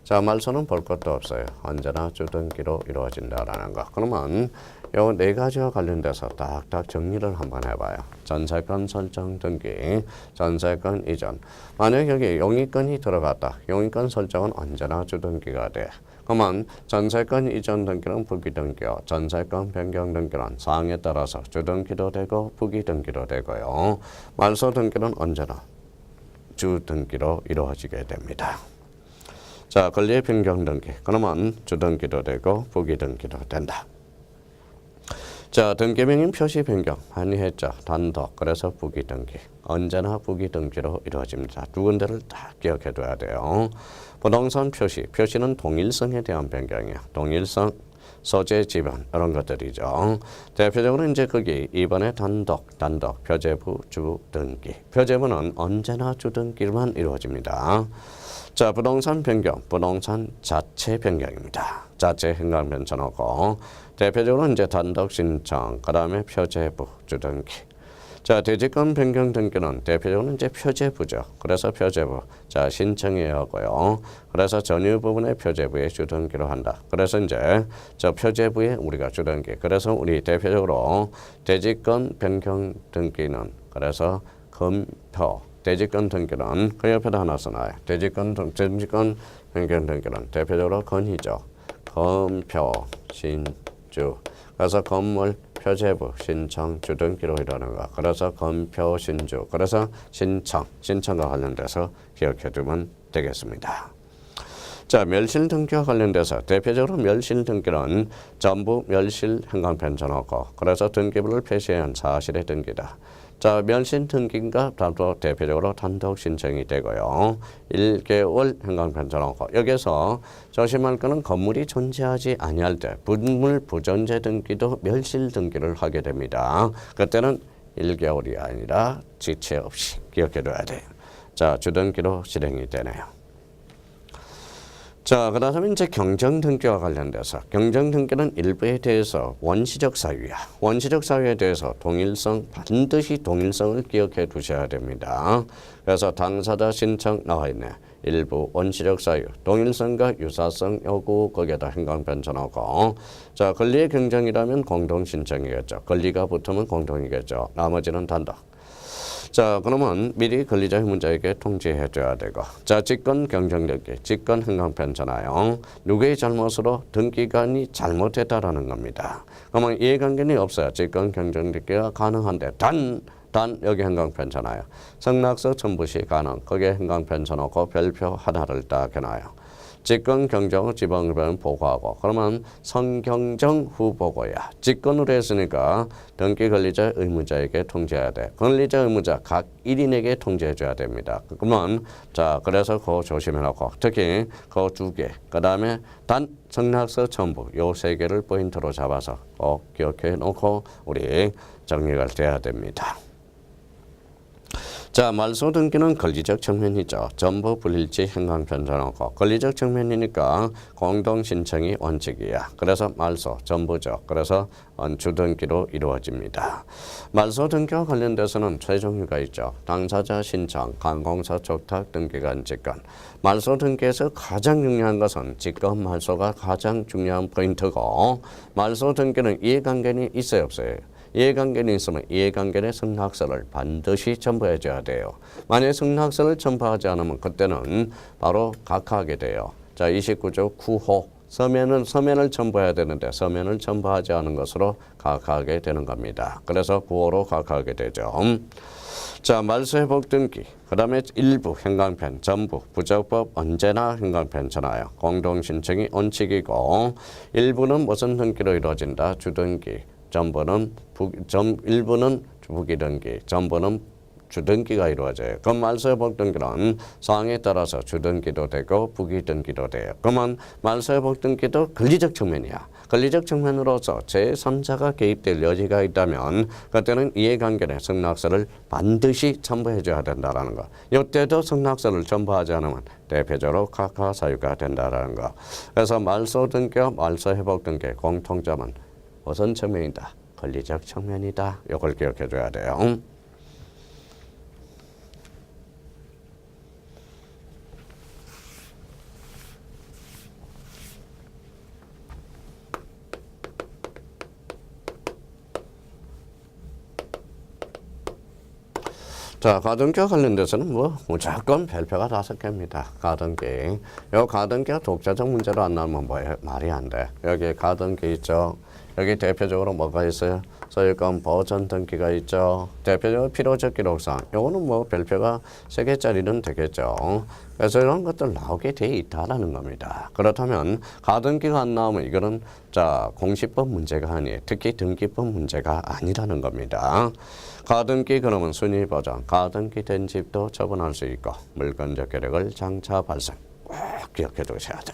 자, 말소는 볼 것도 없어요. 언제나 주등기로 이루어진다라는 거. 그러면 요 4가지와 관련돼서 딱딱 정리를 한번 해봐요. 전세권 설정 등기, 전세권 이전. 만약 여기 용의권이 들어갔다. 용의권 설정은 언제나 주등기가 돼. 그러면 전세권 이전 등기는 부기등기요. 전세권 변경 등기는 사항에 따라서 주등기도 되고 부기등기도 되고요. 말소 등기는 언제나 주등기로 이루어지게 됩니다. 자, 권리의 변경 등기. 그러면 주등기도 되고 부기등기도 된다. 자, 등기명인 표시 변경 많이 했죠. 단독. 그래서 부기등기. 언제나 부기등기로 이루어집니다. 두 군데를 딱 기억해둬야 돼요. 부동산 표시. 표시는 동일성에 대한 변경이야. 동일성, 소재, 지번 이런 것들이죠. 대표적으로 이제 거기 2번에 단독, 표제부, 주등기. 표제부는 언제나 주등기로만 이루어집니다. 자, 부동산 변경, 부동산 자체 변경입니다. 자체 현강 변천하고 대표적으로 이제 단독 신청, 그 다음에 표제부, 주등기. 자, 대지권 변경 등기는 대표적으로 이제 표제부죠. 그래서 표제부, 자, 신청해야 하고요. 그래서 전유 부분의 표제부에 주등기로 한다. 그래서 이제 저 표제부에 우리가 주등기. 그래서 우리 대표적으로 대지권 변경 등기는 그래서 검표. 대지권 등기는 그 옆에다 하나 써놔요. 대지권 변경 등기는 대표적으로 건이죠. 검표, 신주. 그래서 건물, 표제부, 신청, 주등기로 이루는 거. 그래서 검표, 신주. 그래서 신청과 관련돼서 기억해두면 되겠습니다. 자, 멸실 등기와 관련돼서 대표적으로 멸실 등기는 전부 멸실 현강 변천하고 그래서 등기부를 폐쇄한 사실의 등기다. 자, 멸실 등기가 대표적으로 단독 신청이 되고요. 1개월 현강 변천하고 여기서 조심할 것은 건물이 존재하지 아니할 때 분물 부존재 등기도 멸실 등기를 하게 됩니다. 그때는 1개월이 아니라 지체 없이 기억해둬야 돼요. 자, 주등기로 실행이 되네요. 자, 그 다음에 이제 경정등기와 관련돼서 경정등기는 일부에 대해서 원시적 사유야. 원시적 사유에 대해서 동일성, 반드시 동일성을 기억해 두셔야 됩니다. 그래서 당사자 신청 나와 있네. 일부 원시적 사유, 동일성과 유사성 요구 거기에다 현강 변천하고 자, 권리의 경정이라면 공동 신청이겠죠. 권리가 붙으면 공동이겠죠. 나머지는 단독. 자, 그러면 미리 권리자의 문자에게 통지해 줘야 되고 자, 직권 경정 등기, 직권 현강 변천하여 누구의 잘못으로 등기관이 잘못했다라는 겁니다. 그러면 이해관계는 없어요. 직권 경정 등기가 가능한데 단 여기 현강 변천하여 성낙서 첨부시 가능. 거기에 현강 변천하고 별표 하나를 딱 해놔요. 직권 경정 지방흡연 보고하고 그러면 선경정 후 보고야. 직권으로 했으니까 등기 권리자 의무자에게 통지해야 돼. 권리자 의무자 각 1인에게 통지해줘야 됩니다. 그러면 자 그래서 그거 조심해놓고 특히 그거 2개 그 다음에 단 승낙서 첨부 요 3개를 포인트로 잡아서 꼭 기억해 놓고 우리 정리가 돼야 됩니다. 자, 말소 등기는 권리적 측면이죠. 전부 불일치 행강 편차놓고 권리적 측면이니까 공동 신청이 원칙이야. 그래서 말소 전부죠. 그래서 주등기로 이루어집니다. 말소 등기와 관련돼서는 최종유가 있죠. 당사자 신청, 관공서 촉탁 등기관 직권. 말소 등기에서 가장 중요한 것은 직권 말소가 가장 중요한 포인트고 말소 등기는 이해관계는 있어요 없어요? 이해관계는 있으면 이해관계의 승낙서를 반드시 첨부해 줘야 돼요. 만약 승낙서를 첨부하지 않으면 그때는 바로 각하하게 돼요. 자, 29조 9호 서면을 첨부해야 되는데 서면을 첨부하지 않은 것으로 각하하게 되는 겁니다. 그래서 9호로 각하하게 되죠. 자, 말소회복 등기, 그 다음에 일부 행강편, 전부, 부적법 언제나 행강편 전하여 공동신청이 원칙이고 일부는 무슨 등기로 이루어진다? 주등기. 일부는 부기등기, 전부는 주등기가 이루어져요. 그럼 말소회복 등기는 사항에 따라서 주등기도 되고 부기등기도 돼요. 그러면 말소회복 등기도 권리적 측면이야. 권리적 측면으로서 제3자가 개입될 여지가 있다면 그때는 이해관계의 승낙서를 반드시 첨부해줘야 된다는 거. 이때도 승낙서를 첨부하지 않으면 대표적으로 각하 사유가 된다는 거. 그래서 말소 등기와 말소회복 등기의 공통점은 무슨 측면이다? 권리적 측면이다. 이걸 기억해 줘야 돼요. 자, 가등기와 관련돼서는 무조건 별표가 5개입니다. 가등기. 요 가등기가 독자적 문제로 안 나오면 뭐예요? 말이 안 돼. 여기 가등기 있죠. 여기 대표적으로 뭐가 있어요? 소유권 보전 등기가 있죠. 대표적으로 필요적 기록상. 요거는 별표가 3개짜리는 되겠죠. 그래서 이런 것들 나오게 돼 있다라는 겁니다. 그렇다면 가등기가 안 나오면 이거는 자 공시법 문제가 아니에요. 특히 등기법 문제가 아니라는 겁니다. 가등기 그러면 순위 보전, 가등기 된 집도 처분할 수 있고 물건적 계력을 장차 발생. 꼭 기억해 두셔야 돼.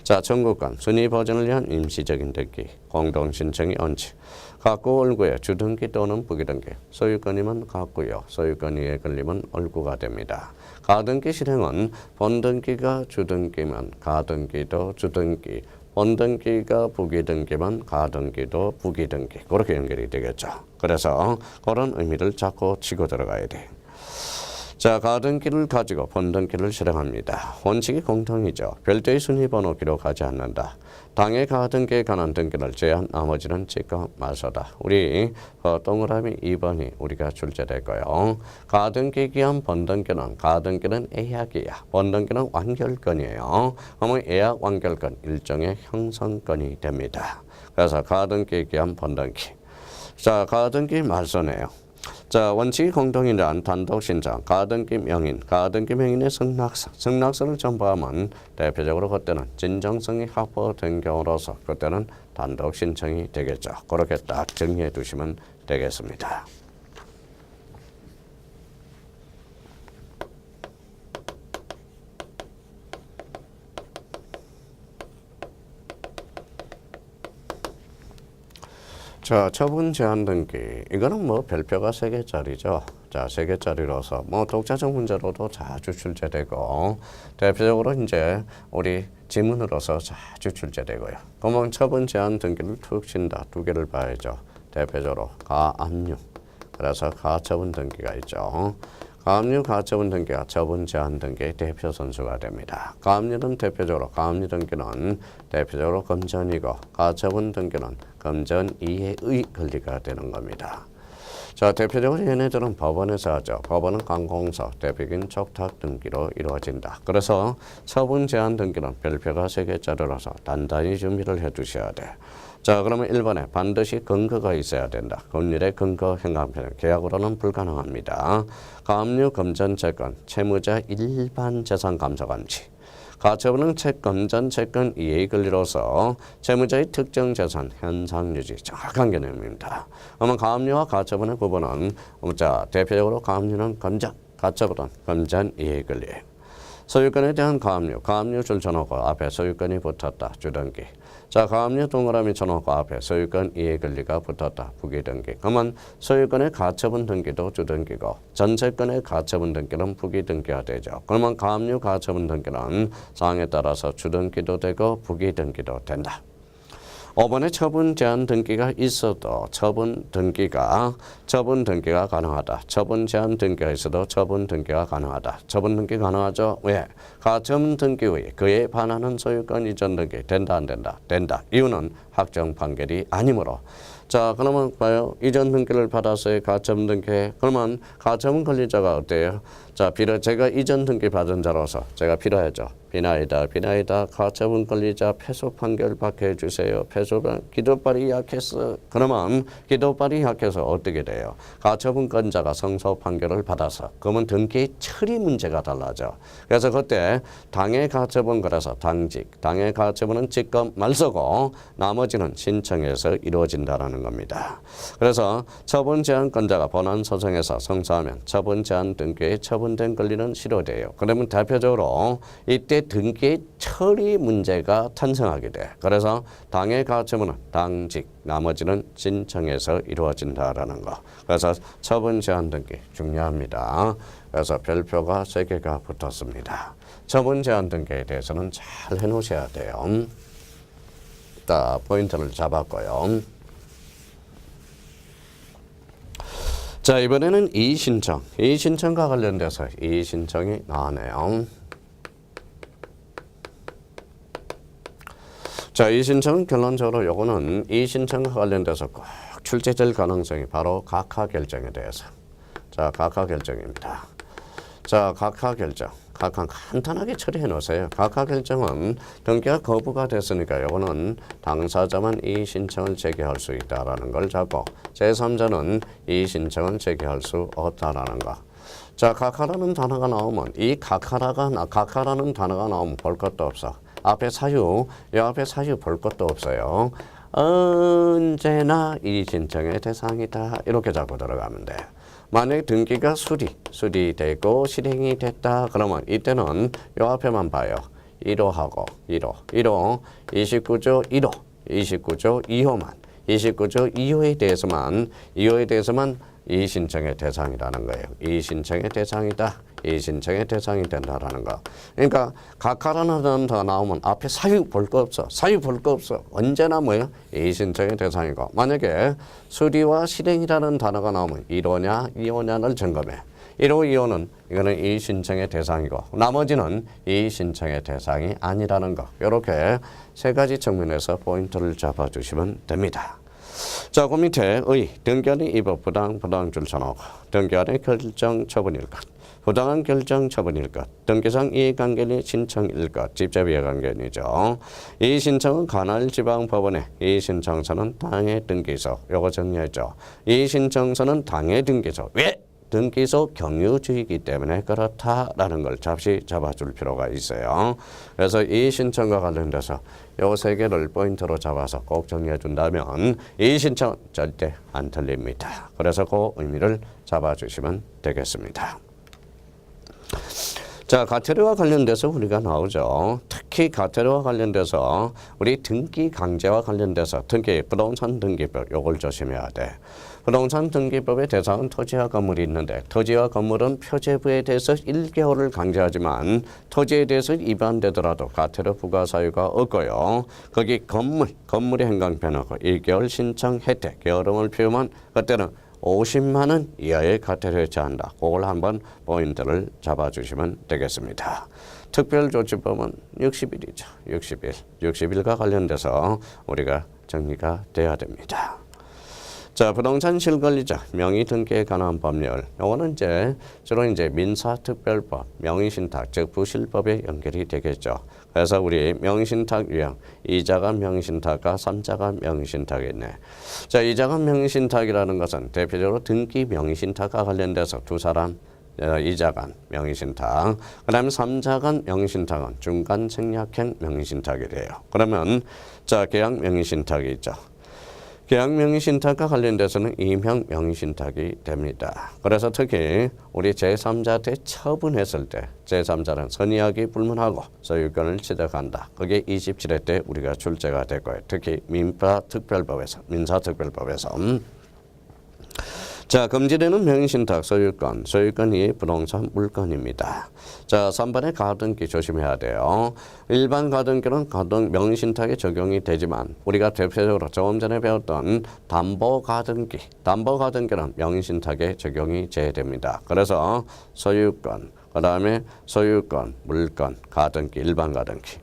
자, 청구권, 순위 보전을 위한 임시적인 등기, 공동신청이 원칙. 각구 얼구의 주등기 또는 부기등기, 소유권이면 각구요, 소유권이 걸리면 얼구가 됩니다. 가등기 실행은 본등기가 주등기면 가등기도 주등기, 본등기가 부기등기면 가등기도 부기등기, 그렇게 연결이 되겠죠. 그래서 그런 의미를 자꾸 치고 들어가야 돼. 자, 가등기를 가지고 본등기를 실행합니다. 원칙이 공통이죠. 별도의 순위번호 기록하지 않는다. 당해 가등기에 관한 등기를 제한 나머지는 직권 말소다. 우리 동그라미 2번이 우리가 출제될 거예요. 가등기 기한 본등기는 가등기는 예약이야. 본등기는 완결권이에요. 그러면 예약 완결권 일종의 형성권이 됩니다. 그래서 가등기 기한 본등기. 자, 가등기 말소네요. 자, 원칙이 공동이란 단독 신청, 가등기 명인, 가등기 명인의 승낙서를 첨부하면 대표적으로 그때는 진정성이 확보된 경우로서 그때는 단독 신청이 되겠죠. 그렇게 딱 정리해 두시면 되겠습니다. 자, 처분 제한 등기. 이거는 별표가 3개짜리죠. 자, 3개짜리로서 독자적 문제로도 자주 출제되고 대표적으로 이제 우리 지문으로서 자주 출제되고요. 그러면 처분 제한 등기를 툭 친다. 2개를 봐야죠. 대표적으로 가압류. 그래서 가처분 등기가 있죠. 가압류 가처분 등기가 처분 제한 등기의 대표 선수가 됩니다. 가압류는 대표적으로 가압류 등기는 대표적으로 금전이고 가처분 등기는 금전 이해의 권리가 되는 겁니다. 자, 대표적으로 얘네들은 법원에서 하죠. 법원은 관공서, 대표긴 촉탁 등기로 이루어진다. 그래서 처분 제한 등기는 별표가 3개짜리라서 단단히 준비를 해 두셔야 돼. 자, 그러면 1번에 반드시 근거가 있어야 된다. 법률의 근거 행강편 계약으로는 불가능합니다. 가압류 금전 채권, 채무자 일반 재산 감소 감지. 가처분은 채권 전 채권 이해 권리로서 채무자의 특정 재산 현상 유지 정확한 개념입니다. 그러면 가압류와 가처분의 구분은 자 대표적으로 가압류는 건전, 가처분은 건전 이해 권리예요. 소유권에 대한 가압류, 가압류 줄 쳐놓고 앞에 소유권이 붙었다. 주등기. 자, 가압류 동그라미 쳐놓고 앞에 소유권 이해 권리가 붙었다. 부기등기. 그러면 소유권의 가처분 등기도 주등기고 전채권의 가처분 등기는 부기등기가 되죠. 그러면 가압류 가처분 등기는 사항에 따라서 주등기도 되고 부기등기도 된다. 5번에 처분 제한 등기가 있어도 처분 등기가 가능하다. 처분 제한 등기가 있어도 처분 등기가 가능하다. 처분 등기 가능하죠? 왜? 가처분 등기 후에 그에 반하는 소유권 이전 등기 된다 안 된다? 된다. 이유는 확정 판결이 아니므로. 자, 그러면 봐요. 이전 등기를 받았어요. 가처분 등기. 그러면 가처분 권리자가 어때요? 자, 제가 이전 등기 받은 자로서 제가 필요하죠. 비나이다. 가처분 권리자 패소 판결 받게 해주세요. 기도발이 약했어. 그러면 기도발이 약해서 어떻게 돼요? 가처분권자가 성소 판결을 받아서 그러면 등기 처리 문제가 달라져. 그래서 그때 당해 가처분 그래서 당직, 당해 가처분은 직권 말소고 나머지는 신청해서 이루어진다라는 겁니다. 그래서 처분 제한권자가 본안 소송에서 성사하면 처분 제한 등기에 처분된 권리는 실효돼요. 그러면 대표적으로 이때 등기 처리 문제가 탄생하게 돼. 그래서 당해 가처분은 당직, 나머지는 신청해서 이루어진다라는 거. 그래서 처분 제한 등기 중요합니다. 그래서 별표가 3개가 붙었습니다. 처분 제한 등기에 대해서는 잘 해놓으셔야 돼요. 자, 포인트를 잡았고요. 자, 이번에는 이의신청. 이의신청과 관련돼서 이의신청이 나오네요. 자, 이의신청은 결론적으로 요거는 이의신청과 관련돼서 꼭 출제될 가능성이 바로 각하결정에 대해서. 자, 각하결정입니다. 자, 각하결정. 각하 간단하게 처리해 놓으세요. 각하결정은 등기가 거부가 됐으니까 요거는 당사자만 이의신청을 제기할 수 있다라는 걸 잡고 제3자는 이의신청을 제기할 수 없다라는 거. 자, 각하라는 단어가 나오면 이 각하라는 단어가 나오면 볼 것도 없어. 앞에 사유, 이 앞에 사유 볼 것도 없어요. 언제나 이의신청의 대상이다. 이렇게 잡고 들어가면 돼. 만약에 등기가 수리되고 실행이 됐다. 그러면 이때는 요 앞에만 봐요. 1호하고 1호, 29조 1호, 29조 2호만, 29조 2호에 대해서만 이의신청의 대상이라는 거예요. 이의신청의 대상이다. 이의신청의 대상이 된다라는 거. 그러니까 각하라는 단어 나오면 앞에 사유 볼 거 없어. 언제나 뭐예요? 이의신청의 대상이고. 만약에 수리와 실행이라는 단어가 나오면 1호냐 2호냐를 점검해. 1호 2호는 이거는 이의신청의 대상이고 나머지는 이의신청의 대상이 아니라는 거. 이렇게 3가지 측면에서 포인트를 잡아주시면 됩니다. 자, 그 밑에 등기한의 입법 부당 줄 쳐놓고 등기한의 결정 처분일 것, 부당한 결정 처분일 것, 등기상 이해관계는 신청일 것, 직접 이해관계이죠. 이의신청은 관할 지방법원에, 이의신청서는 당해 등기소. 요거 정리했죠. 이의신청서는 당해 등기소. 왜? 등기소 경유주의이기 때문에 그렇다라는 걸 잡아줄 필요가 있어요. 그래서 이의신청과 관련돼서 요 3개를 포인트로 잡아서 꼭 정리해 준다면 이의신청은 절대 안 틀립니다. 그래서 그 의미를 잡아주시면 되겠습니다. 자, 가태료와 관련돼서 우리가 나오죠. 특히 가태료와 관련돼서 우리 등기 강제와 관련돼서 특히 부동산 등기법 요걸 조심해야 돼. 부동산 등기법의 대상은 토지와 건물이 있는데 토지와 건물은 표제부에 대해서 1개월을 강제하지만 토지에 대해서 위반되더라도 가태료 부과 사유가 없고요. 거기 건물의 행강 변화고 1개월 신청 혜택 게으름을 피우면 그때는 50만 원 이하의 가태료에 처한다. 그걸 한번 포인트를 잡아주시면 되겠습니다. 특별조치법은 60일이죠. 60일과 관련돼서 우리가 정리가 돼야 됩니다. 자, 부동산 실권리자 명의 등기에 관한 법률. 요거는 주로 민사특별법, 명의신탁, 즉 부실법에 연결이 되겠죠. 그래서 우리 명의신탁 유형, 2자간 명의신탁과 3자간 명의신탁이 있네. 자, 2자간 명의신탁이라는 것은 대표적으로 등기 명의신탁과 관련돼서 두 사람 2자간 명의신탁, 그 다음에 3자간 명의신탁은 중간 생략형 명의신탁이래요. 그러면 자 계약 명의신탁이 있죠. 계약 명의신탁과 관련돼서는 임형 명의신탁이 됩니다. 그래서 특히 우리 제3자한테 처분했을 때 제3자는 선의하기 불문하고 소유권을 취득한다. 그게 27회 때 우리가 출제가 될 거예요. 특히 민사특별법에서. 자, 금지되는 명의신탁 소유권이 부동산 물건입니다. 자, 3번의 가등기 조심해야 돼요. 일반 가등기는 명의신탁에 적용이 되지만 우리가 대표적으로 조금 전에 배웠던 담보가등기는 명의신탁에 적용이 됩니다. 그래서 소유권, 그 다음에 소유권, 물건, 가등기, 일반 가등기.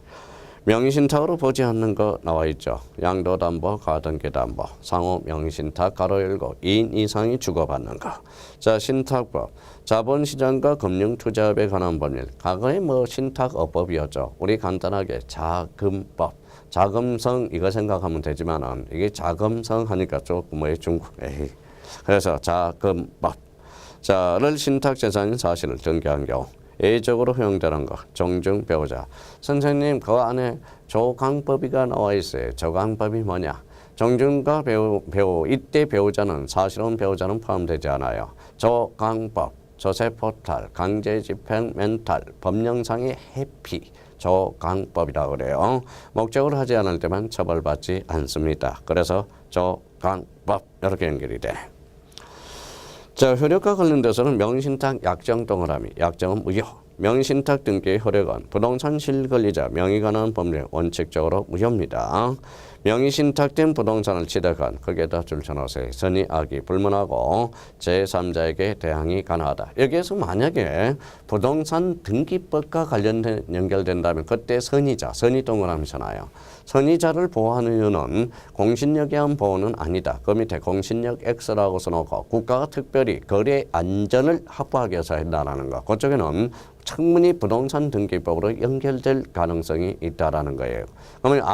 명의신탁으로 보지 않는 거 나와 있죠. 양도담보, 가등기담보, 상호 명의신탁, 가로 열고 2인 이상이 주고받는 거. 자, 신탁법, 자본시장과 금융투자업에 관한 법률. 과거에 신탁업법이었죠. 우리 간단하게 자금법, 자금성 이거 생각하면 되지만은 이게 자금성 하니까 조금 중국. 그래서 자금법. 자를 신탁재산인 사실을 등기한 경우. 예외적으로 허용되는 것, 종중 배우자. 선생님 그 안에 조강법이가 나와 있어요. 조강법이 뭐냐? 종중과 배우 이때 배우자는 사실혼 배우자는 포함되지 않아요. 조강법, 조세포탈, 강제집행, 멘탈, 법령상의 해피, 조강법이라고 그래요. 목적으로 하지 않을 때만 처벌받지 않습니다. 그래서 조강법 이렇게 연결이 돼. 자, 효력과 관련돼서는 명의신탁 약정 동그라미, 약정은 무효. 명의신탁 등기의 효력은 부동산 실권리자 명의 관한 법률 원칙적으로 무효입니다. 명의신탁된 부동산을 취득한 거기에다 줄쳐놓으세요. 선의하기 불문하고 제3자에게 대항이 가능하다. 여기에서 만약에 부동산 등기법과 관련된 연결된다면 그때 선의 동그라미 쳐놔요. 선의자를 보호하는 이유는 공신력에 의한 보호는 아니다. 그 밑에 공신력 X라고 써놓고 국가가 특별히 거래 안전을 확보하기 위해서 한다는 거. 그쪽에는 충분히 부동산 등기법으로 연결될 가능성이 있다라는 거예요. 그러면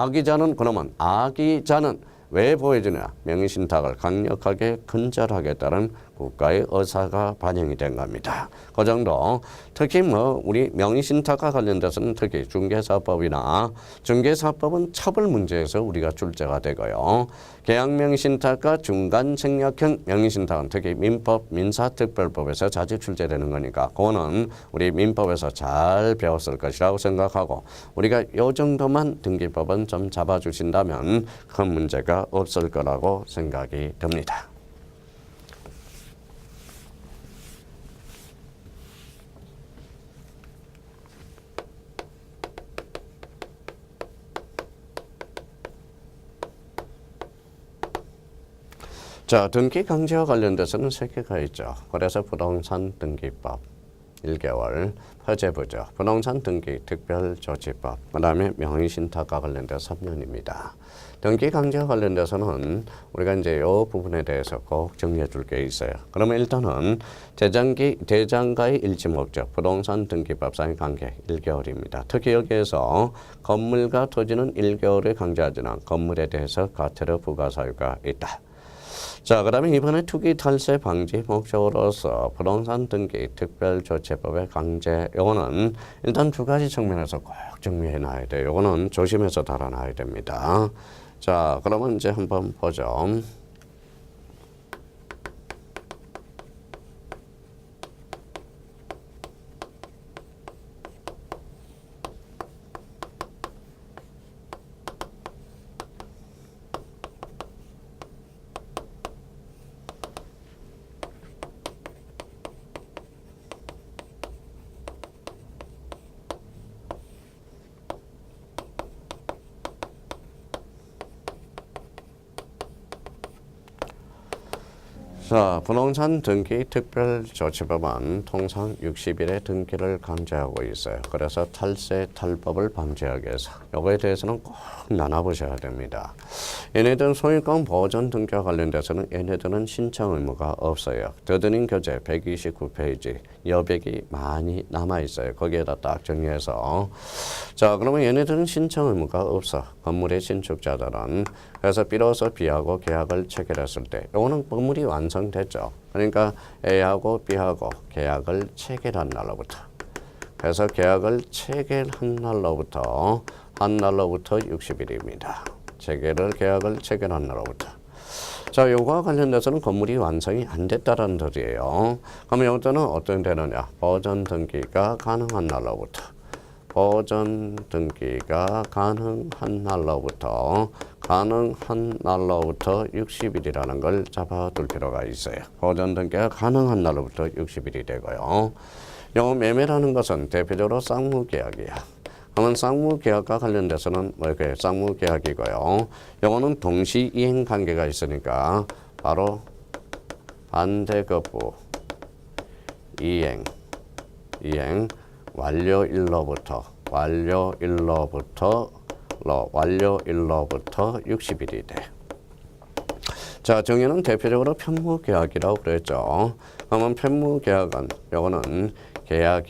악의자는 왜 보여주냐? 명의신탁을 강력하게 근절하겠다는 국가의 의사가 반영이 된 겁니다. 그 정도. 특히 우리 명의신탁과 관련돼서는 특히 중개사법이나 중개사법은 처벌 문제에서 우리가 출제가 되고요. 계약 명의신탁과 중간 생략형 명의신탁은 특히 민법, 민사특별법에서 자주 출제되는 거니까 그거는 우리 민법에서 잘 배웠을 것이라고 생각하고 우리가 요 정도만 등기법은 좀 잡아주신다면 큰 문제가 없을 거라고 생각이 듭니다. 자, 등기 강제와 관련돼서는 3개가 있죠. 그래서 부동산 등기법 1개월, 화재부죠. 부동산 등기 특별조치법, 그 다음에 명의신탁과 관련돼서 3년입니다. 등기 강제와 관련돼서는 우리가 이제 이 부분에 대해서 꼭 정리해 줄 게 있어요. 그러면 일단은 대장가의 일치 목적, 부동산 등기법상의 관계 1개월입니다. 특히 여기에서 건물과 토지는 1개월에 강제하지만 건물에 대해서 과태료 부과 사유가 있다. 자, 그 다음에 이번에 투기 탈세 방지 목적으로서 부동산 등기 특별조치법의 강제, 요거는 일단 2가지 측면에서 꼭 정리해 놔야 돼요. 요거는 조심해서 달아놔야 됩니다. 자, 그러면 이제 한번 보죠. 자, 부동산 등기 특별조치법은 통상 60일의 등기를 강제하고 있어요. 그래서 탈세, 탈법을 방지하기 위해서 이거에 대해서는 꼭 나눠보셔야 됩니다. 얘네들은 소유권 보존 등기와 관련돼서는 얘네들은 신청 의무가 없어요. 더드닝 교재 129페이지 여백이 많이 남아있어요. 거기에다 딱 정리해서 자, 그러면 얘네들은 신청 의무가 없어. 건물의 신축자들은 그래서 비로소 B하고 계약을 체결했을 때 이거는 건물이 완성됐죠. 그러니까 A하고 B하고 계약을 체결한 날로부터 그래서 계약을 체결한 날로부터 한 날로부터 60일입니다. 계약을 체결한 날로부터. 자, 요거와 관련돼서는 건물이 완성이 안 됐다는 뜻이에요. 그럼 이것들은 어떤 되느냐? 보전 등기가 가능한 날로부터. 보전 등기가 가능한 날로부터 60일이라는 걸 잡아둘 필요가 있어요. 보전 등기가 가능한 날로부터 60일이 되고요. 요 매매라는 것은 대표적으로 쌍무계약이야. 그러면 쌍무계약과 관련돼서는 뭐 이렇게 쌍무계약이고요. 요거는 동시 이행 관계가 있으니까 바로 반대급부 이행 완료일로부터 60일이 돼. 자, 정의는 대표적으로 편무계약이라고 그랬죠. 그러면 편무계약은 요거는 계약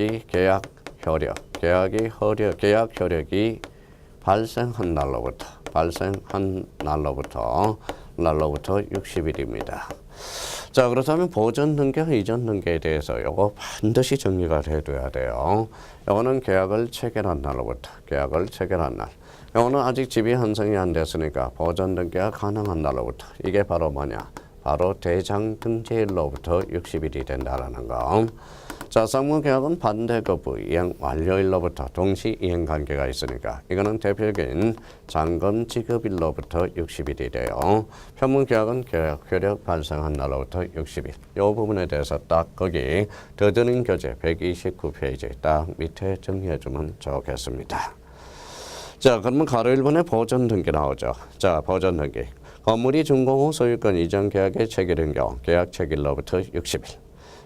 효력이 발생한 날로부터 60일입니다. 자, 그렇다면 보전 등기와 이전 등기에 대해서 요거 반드시 정리가 해둬야 돼요. 요거는 계약을 체결한 날로부터 요거는 아직 집이 완성이 안 됐으니까 보전 등기가 가능한 날로부터 이게 바로 뭐냐? 바로 대장 등재일로부터 60일이 된다라는 거. 자, 쌍무계약은 반대급부 이행 완료일로부터 동시 이행 관계가 있으니까 이거는 대표적인 잔금 지급일로부터 60일이 돼요. 편무계약은 계약 효력 발생한 날로부터 60일. 이 부분에 대해서 딱 거기 더드는 교재 129페이지 딱 밑에 정리해주면 좋겠습니다. 자, 그러면 가로 1번에 보전 등기 나오죠. 자, 보전 등기. 건물이 준공 후 소유권 이전 계약에 체결된 경우 계약 체결로부터 60일.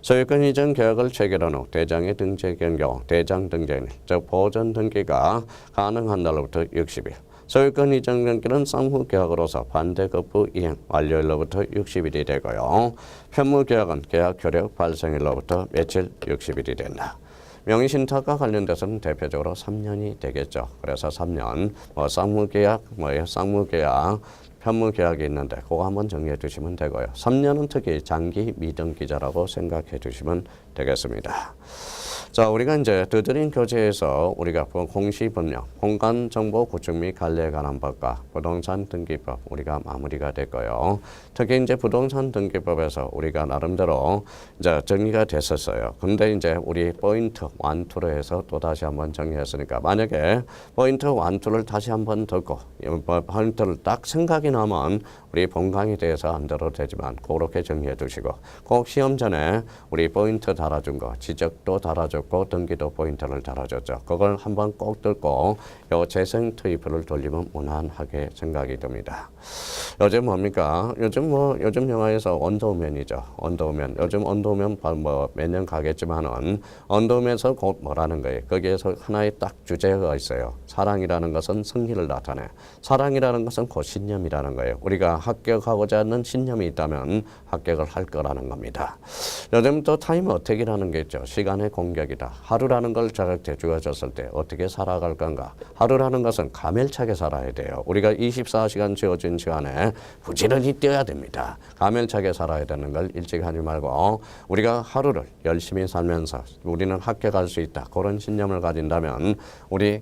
소유권 이전 계약을 체결한 후 대장에 등재된 경우 대장 등재일, 즉 보전 등기가 가능한 날로부터 60일. 소유권 이전 등기는 쌍무계약으로서 반대급부 이행 완료일로부터 60일이 되고요. 편무계약은 계약 효력 발생일로부터 며칠 60일이 된다. 명의신탁과 관련돼서는 대표적으로 3년이 되겠죠. 그래서 3년, 쌍무계약, 쌍무계약, 편무계약이 있는데 그거 한번 정리해 두시면 되고요. 3년은 특히 장기 미등기자라고 생각해 두시면 되겠습니다. 자, 우리가 이제 더드린 교재에서 우리가 공시법령, 공간정보 구축 및 관리에 관한 법과 부동산 등기법 우리가 마무리가 됐고요. 특히 이제 부동산 등기법에서 우리가 나름대로 이제 정리가 됐었어요. 근데 이제 우리 포인트 1, 2로 해서 또 다시 한번 정리했으니까 만약에 포인트 1, 2를 다시 한번 듣고 포인트를 딱 생각이 나면 우리 본 강의 대해서 안 들어도 되지만 그렇게 정리해 두시고 꼭 시험 전에 우리 포인트 달아준 거 지적도 달아줬고 등기도 포인트를 달아줬죠. 그걸 한번 꼭 듣고 요 재생 투입을 돌리면 무난하게 생각이 듭니다. 요즘 뭡니까? 요즘 영화에서 언더우맨이죠. 언더우맨. 요즘 언더우맨 매년 가겠지만은 언더우맨에서 곧 뭐라는 거예요. 거기에서 하나의 딱 주제가 있어요. 사랑이라는 것은 승리를 나타내. 사랑이라는 것은 곧 신념이라는 거예요. 우리가 합격하고자 하는 신념이 있다면 합격을 할 거라는 겁니다. 요즘 또 타임 어택이라는 게 있죠. 시간의 공격이다. 하루라는 걸 자격대 주어졌을 때 어떻게 살아갈 건가. 하루라는 것은 가멸차게 살아야 돼요. 우리가 24시간 주어진 시간에 부지런히 뛰어야 됩니다. 가멸차게 살아야 되는 걸 일찍 하지 말고 우리가 하루를 열심히 살면서 우리는 합격할 수 있다. 그런 신념을 가진다면 우리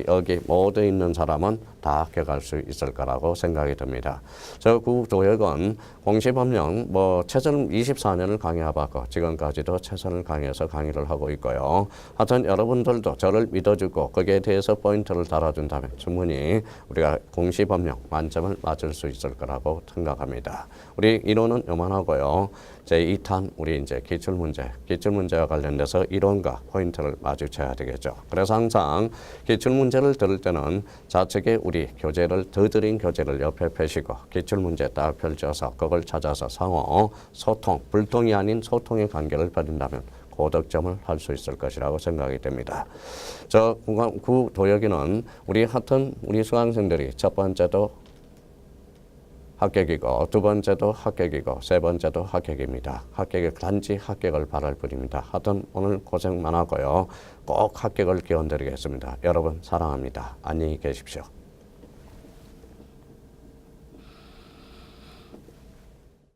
여기 모두 있는 사람은 다 합격할 수 있을 거라고 생각이 듭니다. 저 구도역은 공시법령 최선 24년을 강의해봤고 지금까지도 최선을 강의해서 강의를 하고 있고요. 하여튼 여러분들도 저를 믿어주고 거기에 대해서 포인트를 달아준다면 충분히 우리가 공시법령 만점을 맞을 수 있을 거라고 생각합니다. 우리 이론은 요만하고요. 제2탄 우리 이제 기출문제와 관련돼서 이론과 포인트를 마주쳐야 되겠죠. 그래서 항상 기출문제를 들을 때는 좌측에 우리 교재를 더드린 교재를 옆에 펴시고 기출문제 딱 펼쳐서 그걸 찾아서 상호 소통, 불통이 아닌 소통의 관계를 벌인다면 고득점을 할 수 있을 것이라고 생각이 됩니다. 저 구도역이는 우리 수강생들이 첫 번째도 합격이고 두 번째도 합격이고 세 번째도 합격입니다. 단지 합격을 바랄 뿐입니다. 하여튼 오늘 고생 많았고요. 꼭 합격을 기원드리겠습니다. 여러분 사랑합니다. 안녕히 계십시오.